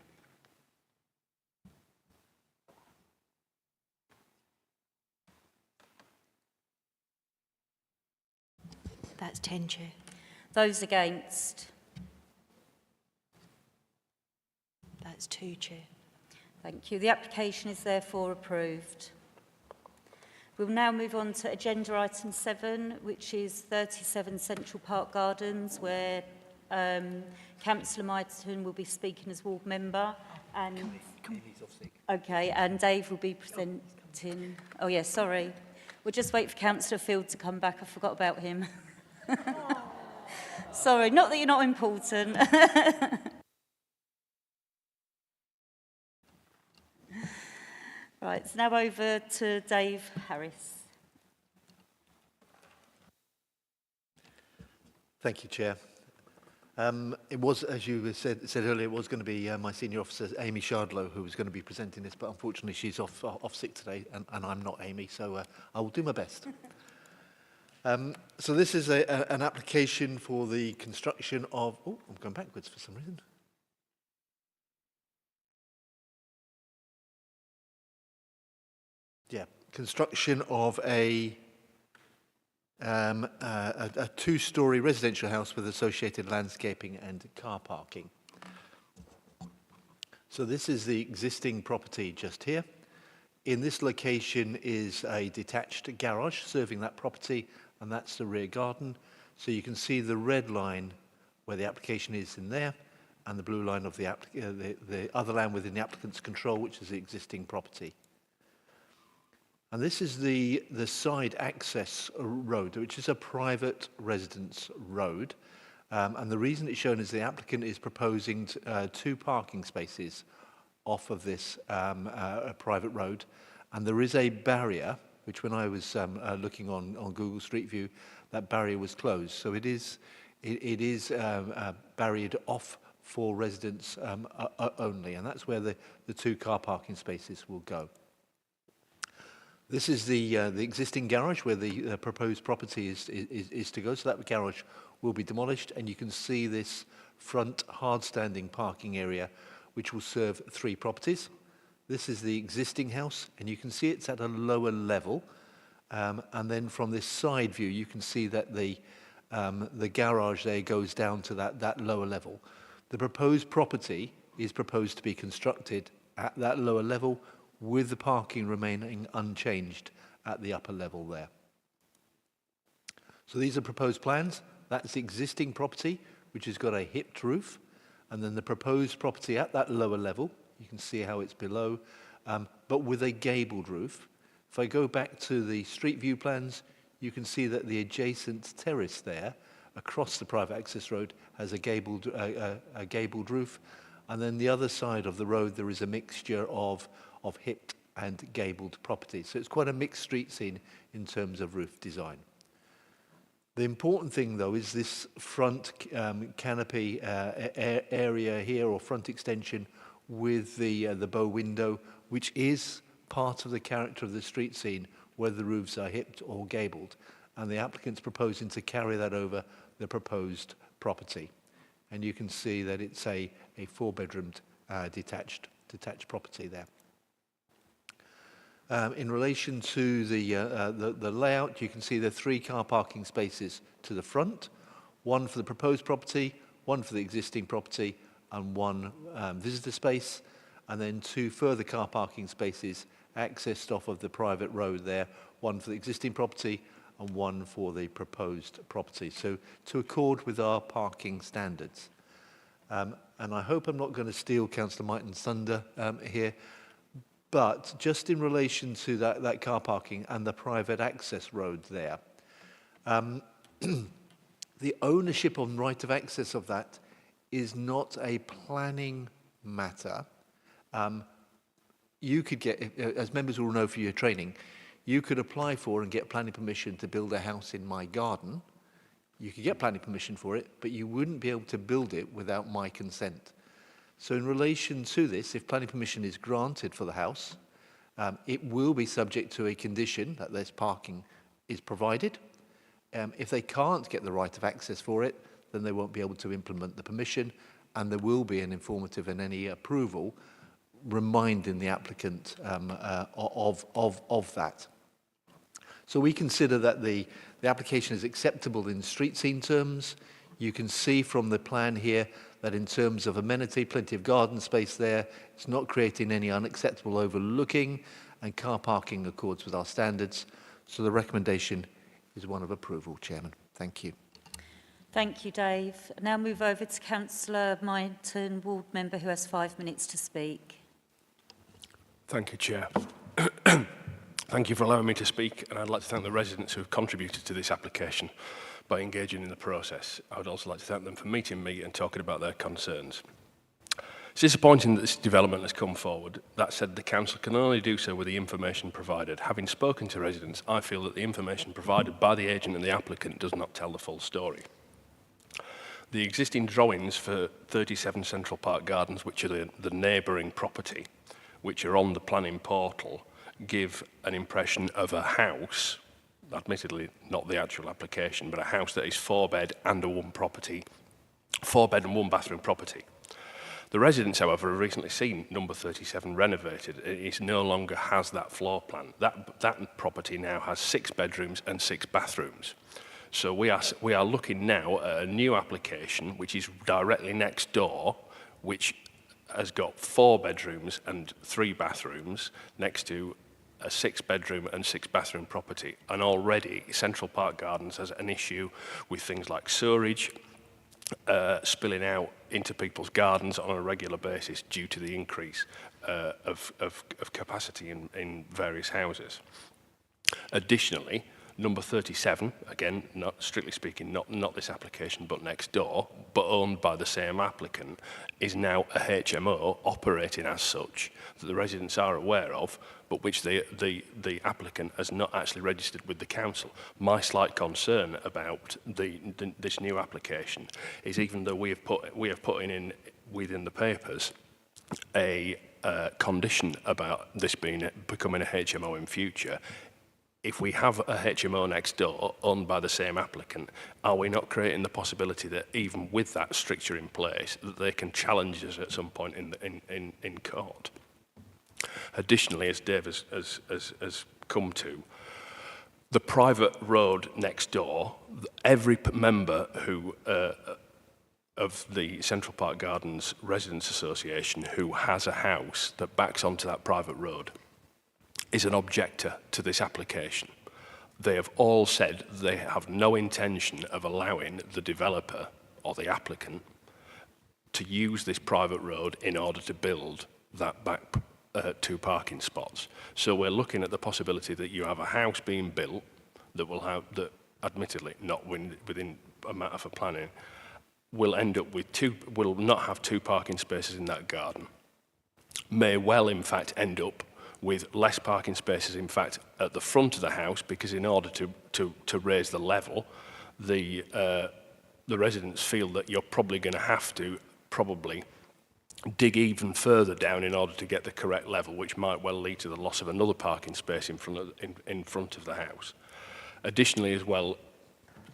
That's 10, Chair. Those against? That's 2, Chair. Thank you. The application is therefore approved. We'll now move on to agenda item 7, which is 37 Central Park Gardens, where Councillor Maritime will be speaking as ward member. And okay, and Dave will be presenting. Oh, yeah, sorry. We'll just wait for Councillor Field to come back. I forgot about him. Sorry, not that you're not important. Right, so now over to Dave Harris. Thank you, Chair. It was, as you said earlier, it was going to be my senior officer, Amy Shardlow, who was going to be presenting this, but unfortunately she's off sick today, and I'm not Amy, so I will do my best. So this is an application for the construction of... Oh, I'm going backwards for some reason. Yeah, construction of a 2-storey residential house with associated landscaping and car parking. So this is the existing property just here. In this location is a detached garage serving that property, and that's the rear garden. So you can see the red line where the application is in there, and the blue line of the other land within the applicant's control, which is the existing property. And this is the side access road, which is a private residence road. And the reason it's shown is the applicant is proposing 2 parking spaces off of this private road. And there is a barrier, which when I was looking on Google Street View, that barrier was closed. So it is barriered off for residents only, and that's where the 2 car parking spaces will go. This is the existing garage where the proposed property is to go. So that garage will be demolished, and you can see this front hard-standing parking area, which will serve 3 properties. This is the existing house, and you can see it's at a lower level. And then from this side view, you can see that the garage there goes down to that lower level. The proposed property is proposed to be constructed at that lower level, with the parking remaining unchanged at the upper level there. So these are proposed plans. That's the existing property, which has got a hipped roof, and then the proposed property at that lower level, you can see how it's below, but with a gabled roof. If I go back to the street view plans, you can see that the adjacent terrace there, across the private access road, has a gabled roof, and then the other side of the road there is a mixture of hipped and gabled properties. So it's quite a mixed street scene in terms of roof design. The important thing, though, is this front canopy area here, or front extension with the bow window, which is part of the character of the street scene, whether the roofs are hipped or gabled. And the applicant's proposing to carry that over the proposed property. And you can see that it's a 4-bedroomed detached property there. In relation to the layout, you can see there are 3 car parking spaces to the front, 1 for the proposed property, 1 for the existing property, and 1 visitor space, and then 2 further car parking spaces accessed off of the private road there, 1 for the existing property and 1 for the proposed property. So to accord with our parking standards. And I hope I'm not going to steal Councillor Myton's thunder here, but just in relation to that car parking and the private access road there, the ownership on right of access of that is not a planning matter. You could get, as members will know for your training, you could apply for and get planning permission to build a house in my garden. You could get planning permission for it, but you wouldn't be able to build it without my consent. So in relation to this, if planning permission is granted for the house, it will be subject to a condition that this parking is provided. If they can't get the right of access for it, then they won't be able to implement the permission, and there will be an informative in any approval reminding the applicant of that. So we consider that the application is acceptable in street scene terms. You can see from the plan here that in terms of amenity, plenty of garden space there. It's not creating any unacceptable overlooking, and car parking accords with our standards. So the recommendation is one of approval, Chairman. Thank you. Thank you, Dave. Now move over to Councillor Myton, ward member, who has 5 minutes to speak. Thank you, Chair. Thank you for allowing me to speak, and I'd like to thank the residents who have contributed to this application by engaging in the process. I would also like to thank them for meeting me and talking about their concerns. It's disappointing that this development has come forward. That said, the Council can only do so with the information provided. Having spoken to residents, I feel that the information provided by the agent and the applicant does not tell the full story. The existing drawings for 37 Central Park Gardens, which are the neighbouring property, which are on the planning portal, give an impression of a house, admittedly not the actual application, but a house that is 4-bed and a 1-property, 4-bed and 1-bathroom property. The residents, however, have recently seen number 37 renovated. It no longer has that floor plan. That property now has 6 bedrooms and 6 bathrooms. So we are looking now at a new application, which is directly next door, which has got 4 bedrooms and 3 bathrooms next to a 6-bedroom and 6-bathroom property. And already Central Park Gardens has an issue with things like sewerage spilling out into people's gardens on a regular basis due to the increase of capacity in various houses. Additionally, Number 37, again, not strictly speaking, not this application, but next door, but owned by the same applicant, is now a HMO operating as such that the residents are aware of, but which the applicant has not actually registered with the council. My slight concern about this new application is, even though we have put in within the papers a condition about this becoming a HMO in future, if we have a HMO next door owned by the same applicant, are we not creating the possibility that even with that stricture in place, that they can challenge us at some point in court? Additionally, as Dave has come to, the private road next door, every member who of the Central Park Gardens Residents Association who has a house that backs onto that private road is an objector to this application. They have all said they have no intention of allowing the developer or the applicant to use this private road in order to build that back 2 parking spots. So we're looking at the possibility that you have a house being built that will have, that admittedly not within a matter for planning, will end up with will not have 2 parking spaces in that garden. May well in fact end up with less parking spaces, in fact, at the front of the house, because in order to raise the level, the residents feel that you're probably going to have to dig even further down in order to get the correct level, which might well lead to the loss of another parking space in front of the house. Additionally, as well,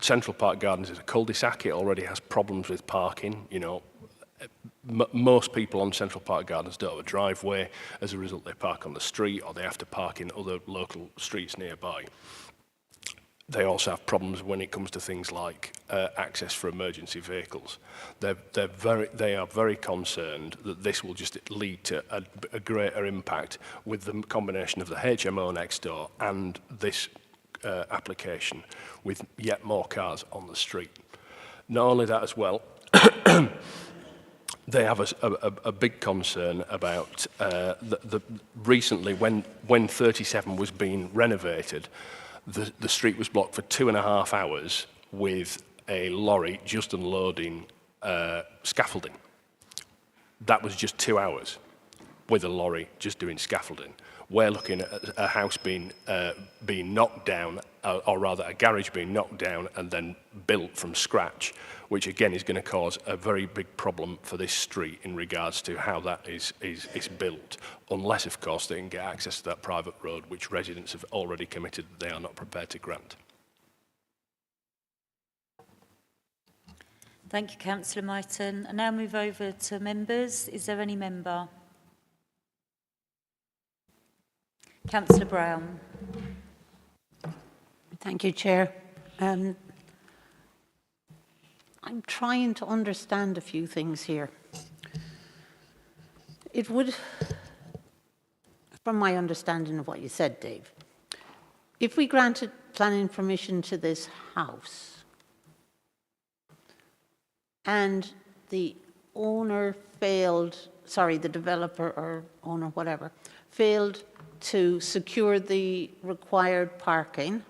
Central Park Gardens is a cul-de-sac. It already has problems with parking. You know, most people on Central Park Gardens don't have a driveway. As a result, they park on the street, or they have to park in other local streets nearby. They also have problems when it comes to things like access for emergency vehicles. They are very concerned that this will just lead to a greater impact with the combination of the HMO next door and this application, with yet more cars on the street. Not only that as well, they have a big concern about recently when 37 was being renovated, the street was blocked for 2.5 hours with a lorry just unloading scaffolding. That was just 2 hours with a lorry just doing scaffolding. We're looking at a house being knocked down, or rather a garage being knocked down and then built from scratch, which again is going to cause a very big problem for this street in regards to how that is built, unless of course they can get access to that private road, which residents have already committed that they are not prepared to grant. Thank you, Councillor Myton. I now move over to members. Is there any member? Councillor Brown. Thank you, Chair. I'm trying to understand a few things here. It would, from my understanding of what you said, Dave, if we granted planning permission to this house and the owner failed, sorry, the developer or owner, whatever, failed to secure the required parking,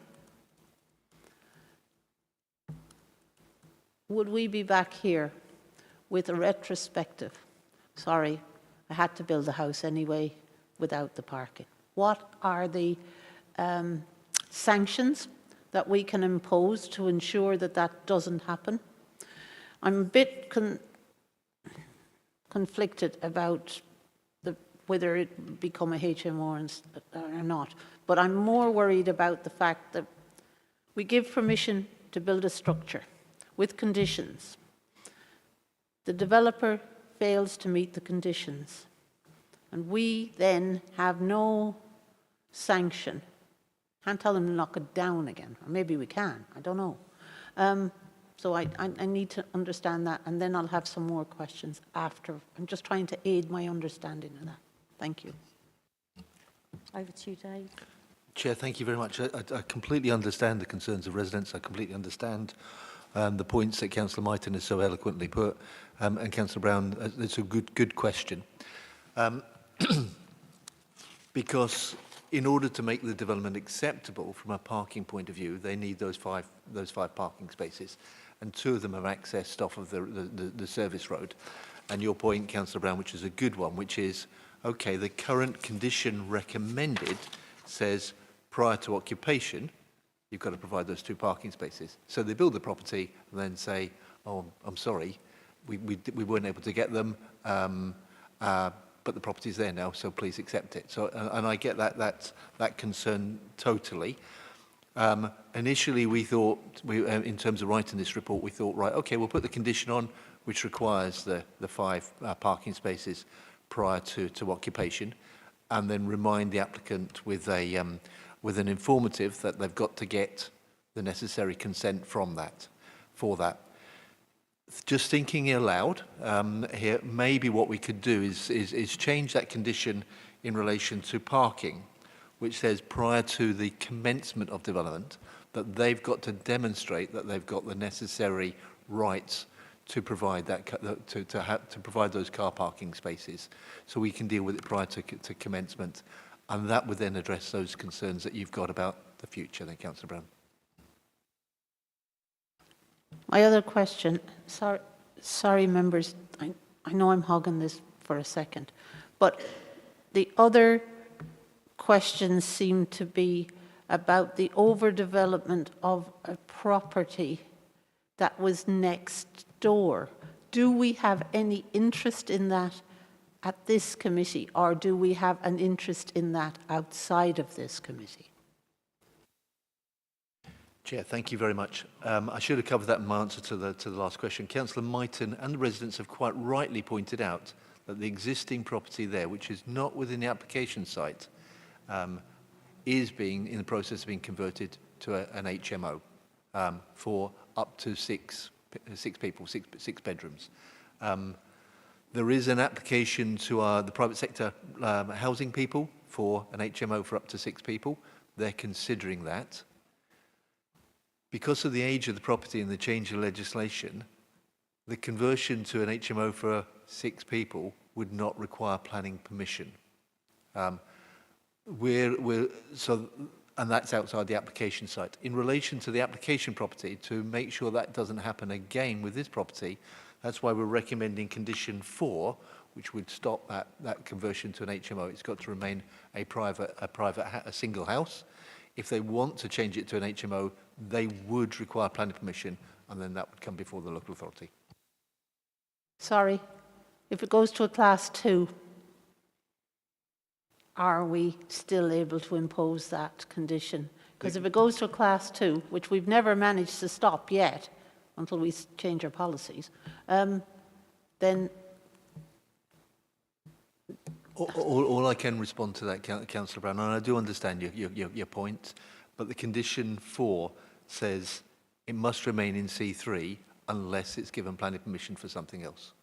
would we be back here with a retrospective? Sorry, I had to build the house anyway without the parking. What are the sanctions that we can impose to ensure that that doesn't happen? I'm a bit conflicted about whether it become a HMO or not, but I'm more worried about the fact that we give permission to build a structure with conditions. The developer fails to meet the conditions, and we then have no sanction. Can't tell them to knock it down again, or maybe we can, I don't know. So I need to understand that, and then I'll have some more questions after. I'm just trying to aid my understanding of that. Thank you. Over to you, Dave. Chair, thank you very much. I completely understand the concerns of residents. I completely understand the points that Councillor Myton has so eloquently put, and Councillor Brown, it's a good question. Because in order to make the development acceptable from a parking point of view, they need those five parking spaces, and 2 of them are accessed off of the service road. And your point, Councillor Brown, which is a good one, which is, okay, the current condition recommended says prior to occupation, you've got to provide those 2 parking spaces. So they build the property and then say, oh, I'm sorry, we weren't able to get them, but the property's there now, so please accept it. So, and I get that concern totally. Initially, we thought, in terms of writing this report, we thought, right, okay, we'll put the condition on which requires the 5 parking spaces prior to occupation, and then remind the applicant with an informative that they've got to get the necessary consent from that, for that. Just thinking aloud here, maybe what we could do is change that condition in relation to parking, which says prior to the commencement of development that they've got to demonstrate that they've got the necessary rights to provide that to provide those car parking spaces, so we can deal with it prior to commencement, and that would then address those concerns that you've got about the future. Then, Councillor Brown. My other question, sorry members, I know I'm hogging this for a second, but the other questions seem to be about the overdevelopment of a property that was next door. Do we have any interest in that at this committee, or do we have an interest in that outside of this committee? Chair, thank you very much. I should have covered that in my answer to the last question. Councillor Mighton and the residents have quite rightly pointed out that the existing property there, which is not within the application site, is in the process of being converted to an HMO for up to six bedrooms. There is an application to the private sector housing people for an HMO for up to 6 people. They're considering that. Because of the age of the property and the change in legislation, the conversion to an HMO for 6 people would not require planning permission. And that's outside the application site. In relation to the application property, to make sure that doesn't happen again with this property, that's why we're recommending condition 4, which would stop that conversion to an HMO. It's got to remain a single house. If they want to change it to an HMO, they would require planning permission, and then that would come before the local authority. Sorry, if it goes to a class 2, are we still able to impose that condition? Because if it goes to a class 2, which we've never managed to stop yet, until we change our policies, then... All I can respond to that, Councillor Brown, and I do understand your point, but the condition 4 says it must remain in C3 unless it's given planning permission for something else.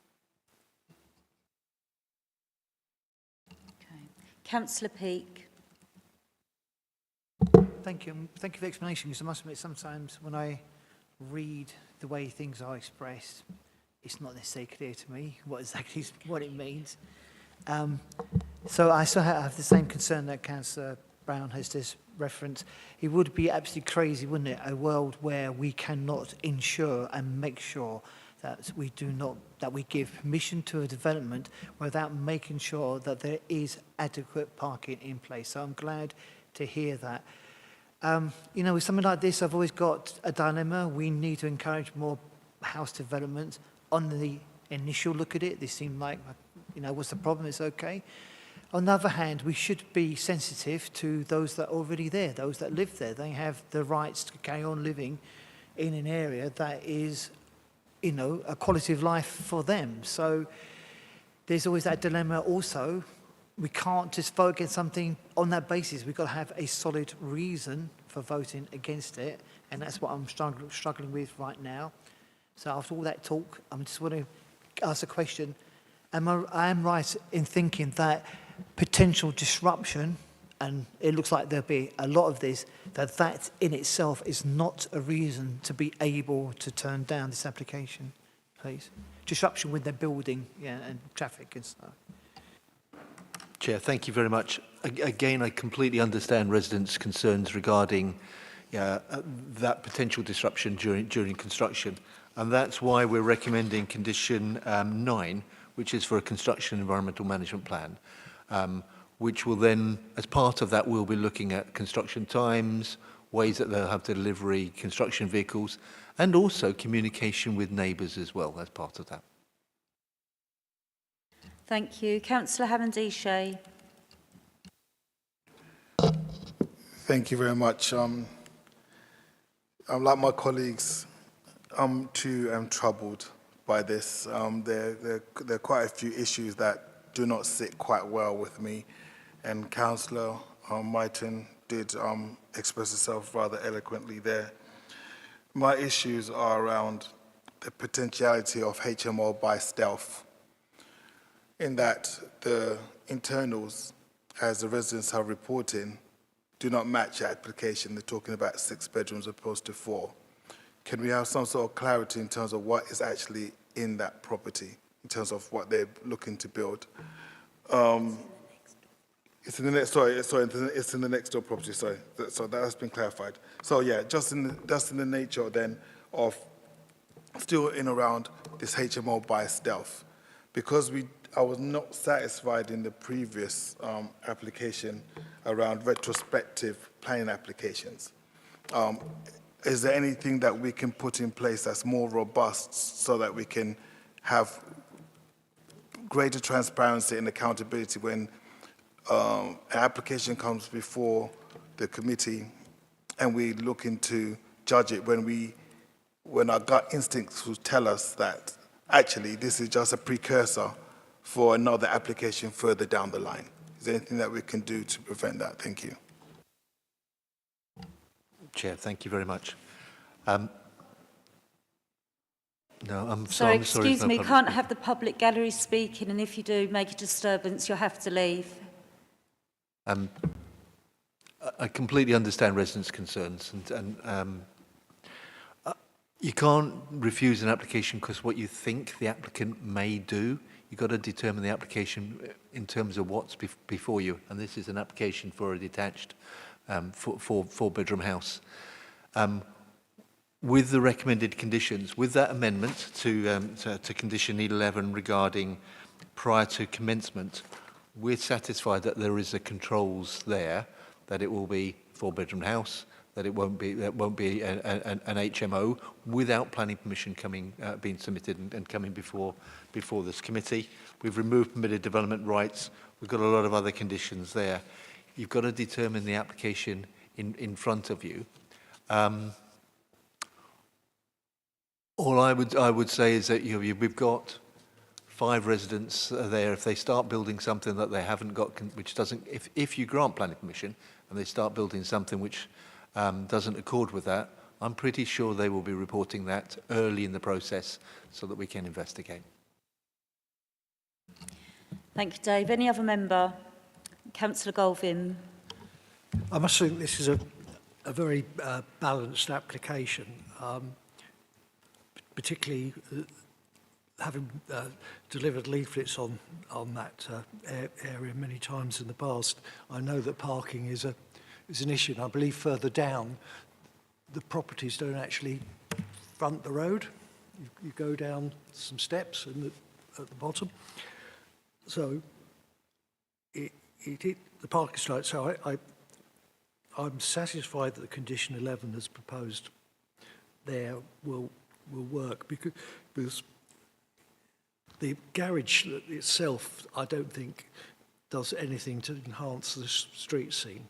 Okay. Councillor Peake. Thank you. Thank you for the explanation, because I must admit sometimes when I read the way things are expressed, it's not necessarily clear to me what it means. So I still have the same concern that Councillor Brown has just referenced. It would be absolutely crazy, wouldn't it, a world where we cannot ensure and make sure that we give permission to a development without making sure that there is adequate parking in place. So I'm glad to hear that. You know, with something like this, I've always got a dilemma. We need to encourage more house development. On the initial look at it, this seemed like, you know, what's the problem? It's okay. On the other hand, we should be sensitive to those that are already there, those that live there. They have the rights to carry on living in an area that is, you know, a quality of life for them. So there's always that dilemma also. We can't just vote against something on that basis. We've got to have a solid reason for voting against it, and that's what I'm struggling with right now. So after all that talk, I just want to ask a question. I am right in thinking that potential disruption, and it looks like there'll be a lot of this, that in itself is not a reason to be able to turn down this application, please? Disruption with their building, yeah, and traffic and stuff. Chair, thank you very much. again, I completely understand residents' concerns regarding that potential disruption during construction. And that's why we're recommending condition 9, which is for a construction environmental management plan, which will then, as part of that, we'll be looking at construction times, ways that they'll have to delivery construction vehicles, and also communication with neighbours as well as part of that. Thank you. Councillor Hammond-Eshay. Thank you very much. Like my colleagues, I'm too troubled by this. There are quite a few issues that do not sit quite well with me, and Councillor Maritime did express herself rather eloquently there. My issues are around the potentiality of HMO by stealth, in that the internals, as the residents are reporting, do not match the application. They're talking about 6 bedrooms opposed to 4. Can we have some sort of clarity in terms of what is actually in that property, in terms of what they're looking to build? It's in the next. It's in the next door property. Sorry, so that has been clarified. So yeah, just in the nature then of still in around this HMO by stealth, because I was not satisfied in the previous application around retrospective planning applications. Is there anything that we can put in place that's more robust so that we can have greater transparency and accountability when an application comes before the committee and we looking to judge it when our gut instincts will tell us that actually this is just a precursor for another application further down the line? Is there anything that we can do to prevent that? Thank you. Chair, thank you very much. No, I'm Sorry, I'm sorry. excuse me, can't have the public gallery speaking, and if you do make a disturbance, you'll have to leave. I completely understand residents' concerns, and you can't refuse an application because what you think the applicant may do. You've got to determine the application in terms of what's before you, and this is an application for a detached 4-bedroom house. With the recommended conditions, with that amendment to condition 11 regarding prior to commencement, we're satisfied that there is a controls there, that it will be 4-bedroom house, that it won't be an HMO without planning permission being submitted and coming before this committee. We've removed permitted development rights. We've got a lot of other conditions there. You've got to determine the application in front of you. All I would say is that we've got 5 residents there. If they start building something that they haven't got, which doesn't, if you grant planning permission and they start building something which doesn't accord with that, I'm pretty sure they will be reporting that early in the process so that we can investigate. Thank you, Dave. Any other member? Councillor Golvin. I must think this is a very balanced application, particularly having delivered leaflets on that area many times in the past. I know that parking is an issue, and I believe further down, the properties don't actually front the road. You go down some steps at the bottom. So the parking strike. So I'm satisfied that the condition 11 as proposed there will work because the garage itself, I don't think, does anything to enhance the street scene.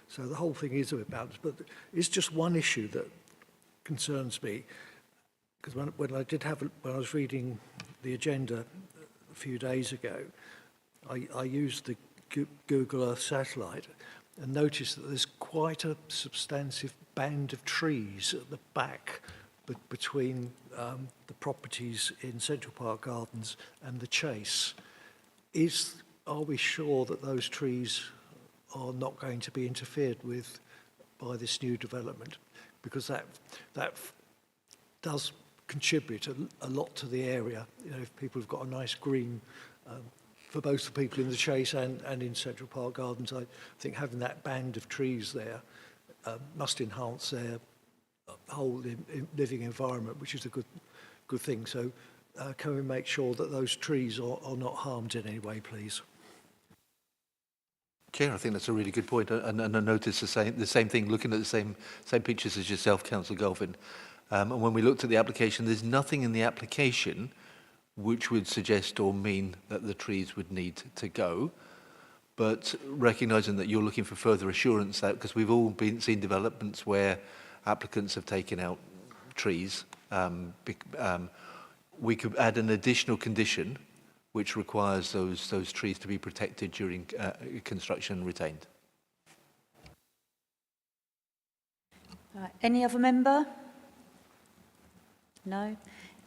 So the whole thing is a bit balanced, but it's just one issue that concerns me. Because when I was reading the agenda a few days ago, I used the Google Earth satellite and noticed that there's quite a substantive band of trees at the back between the properties in Central Park Gardens and the Chase. Are we sure that those trees are not going to be interfered with by this new development? Because that does contribute a lot to the area. You know, if people have got a nice green for both the people in the Chase and in Central Park Gardens. I think having that band of trees there must enhance their whole living environment, which is a good thing. So can we make sure that those trees are not harmed in any way, please? Chair, I think that's a really good point, and I noticed the same thing, looking at the same pictures as yourself, Councillor Golfin. And when we looked at the application, there's nothing in the application which would suggest or mean that the trees would need to go. But recognising that you're looking for further assurance, that because we've all seen developments where applicants have taken out trees, we could add an additional condition which requires those trees to be protected during construction and retained. Any other member? No.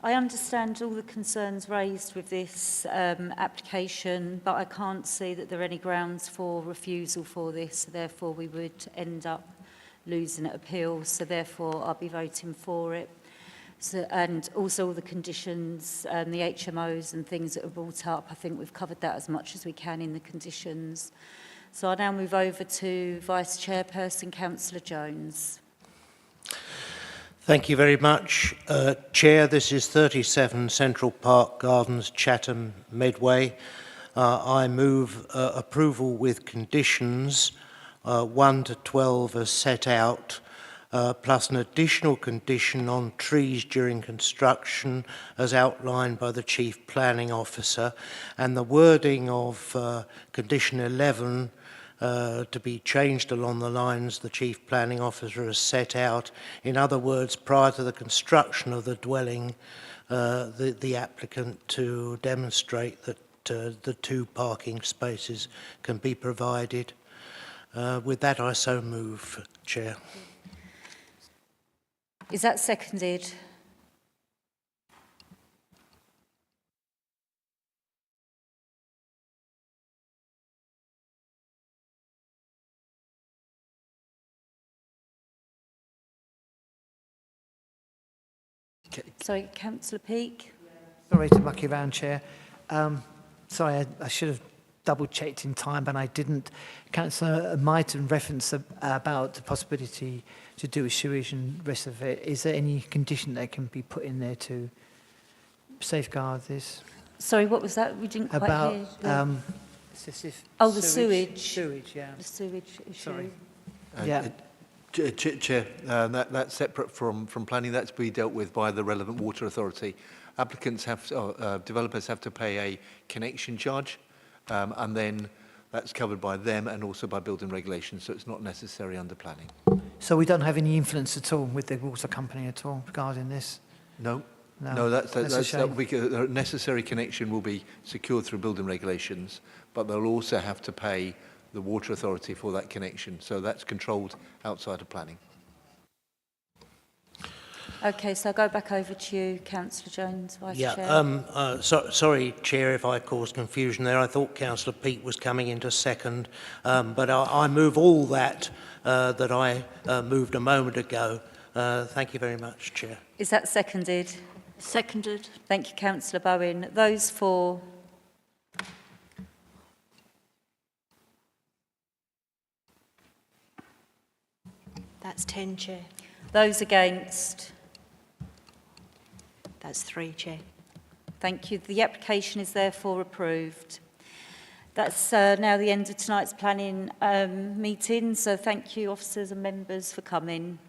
I understand all the concerns raised with this application, but I can't see that there are any grounds for refusal for this. Therefore, we would end up losing at appeal. So therefore, I'll be voting for it. So, and also all the conditions, the HMOs and things that are brought up, I think we've covered that as much as we can in the conditions. So I'll now move over to Vice Chairperson, Councillor Jones. Thank you very much. Chair, this is 37 Central Park Gardens, Chatham, Medway. I move approval with conditions 1 to 12 as set out, plus an additional condition on trees during construction as outlined by the Chief Planning Officer, and the wording of condition 11 to be changed along the lines the Chief Planning Officer has set out. In other words, prior to the construction of the dwelling, the applicant to demonstrate that the 2 parking spaces can be provided. With that, I so move, Chair. Is that seconded? Sorry, Councillor Peake. Sorry to muck you around, Chair. Sorry, I should have double-checked in time, but I didn't. Councillor Maritime referenced about the possibility to do a sewage and rest of it. Is there any condition that can be put in there to safeguard this? Sorry, what was that? We didn't quite about, hear. The sewage. Sewage, yeah. The sewage issue. Sorry. Yeah. Chair, that's separate from planning. That's to be dealt with by the relevant water authority. Applicants developers have to pay a connection charge, and then that's covered by them and also by building regulations, so it's not necessary under planning. So we don't have any influence at all with the water company at all regarding this? No. No, No, that will be, a necessary connection will be secured through building regulations, but they'll also have to pay the water authority for that connection, so that's controlled outside of planning. Okay, so I'll go back over to you, Councillor Jones, Vice Chair. Sorry, Chair, if I caused confusion there. I thought Councillor Peake was coming into second, but I move all that that I moved a moment ago. Thank you very much, Chair. Is that seconded? Seconded. Thank you, Councillor Bowen. Those for? That's 10, Chair. Those against? That's 3, Chair. Thank you. The application is therefore approved. That's now the end of tonight's planning meeting, so thank you, officers and members, for coming.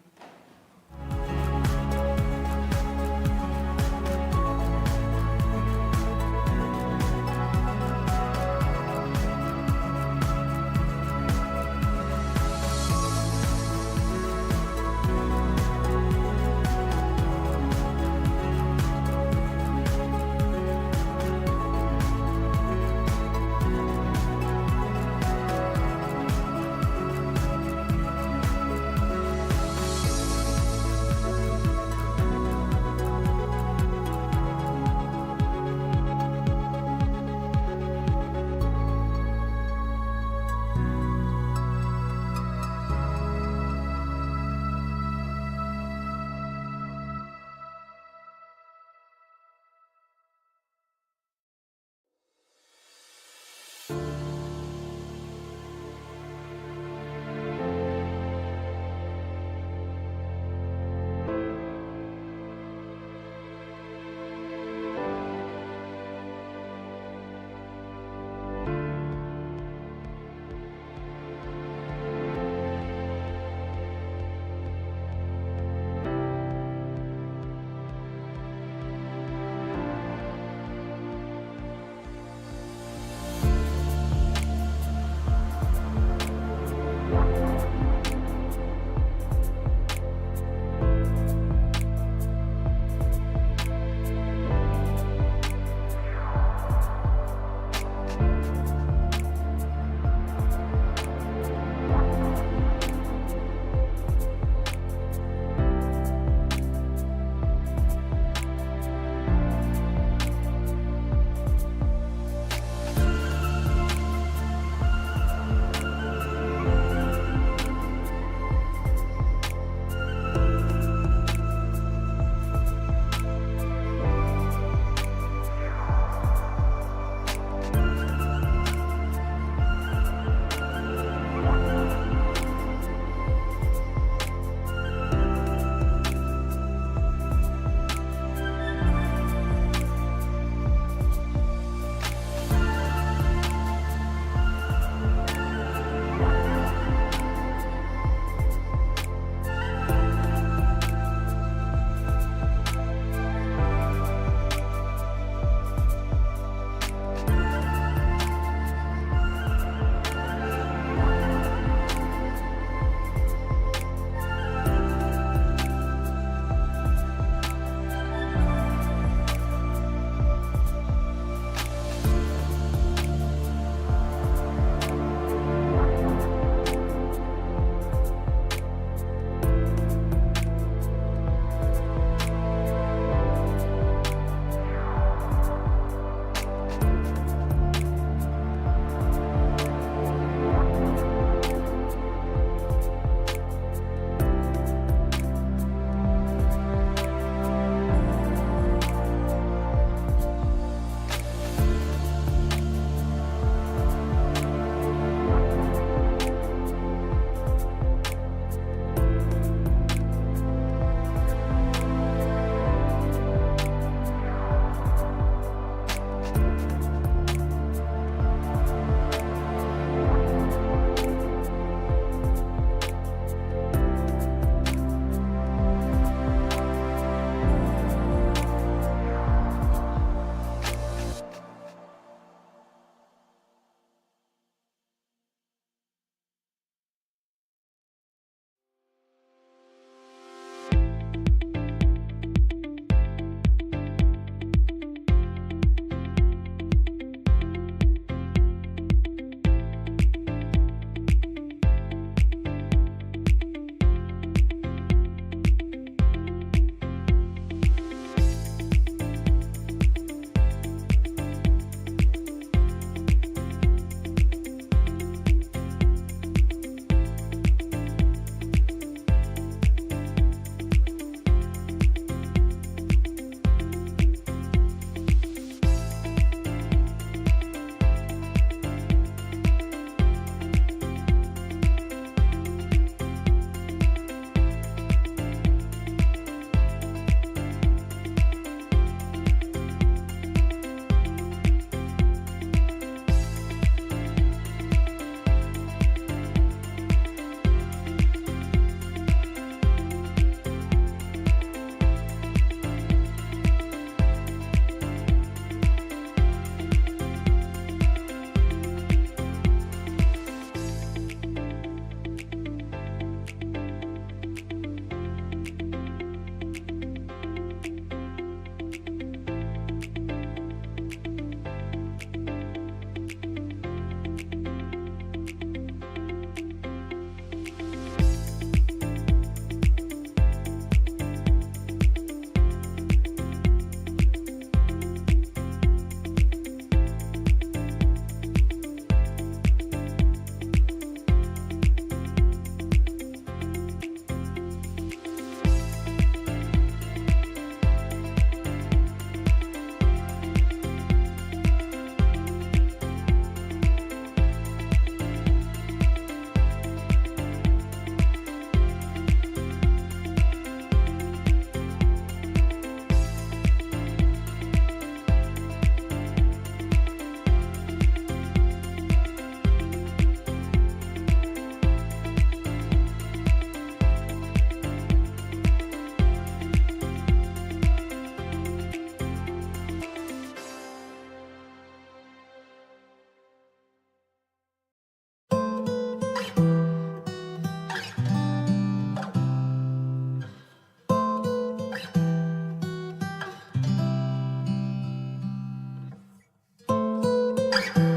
Chair.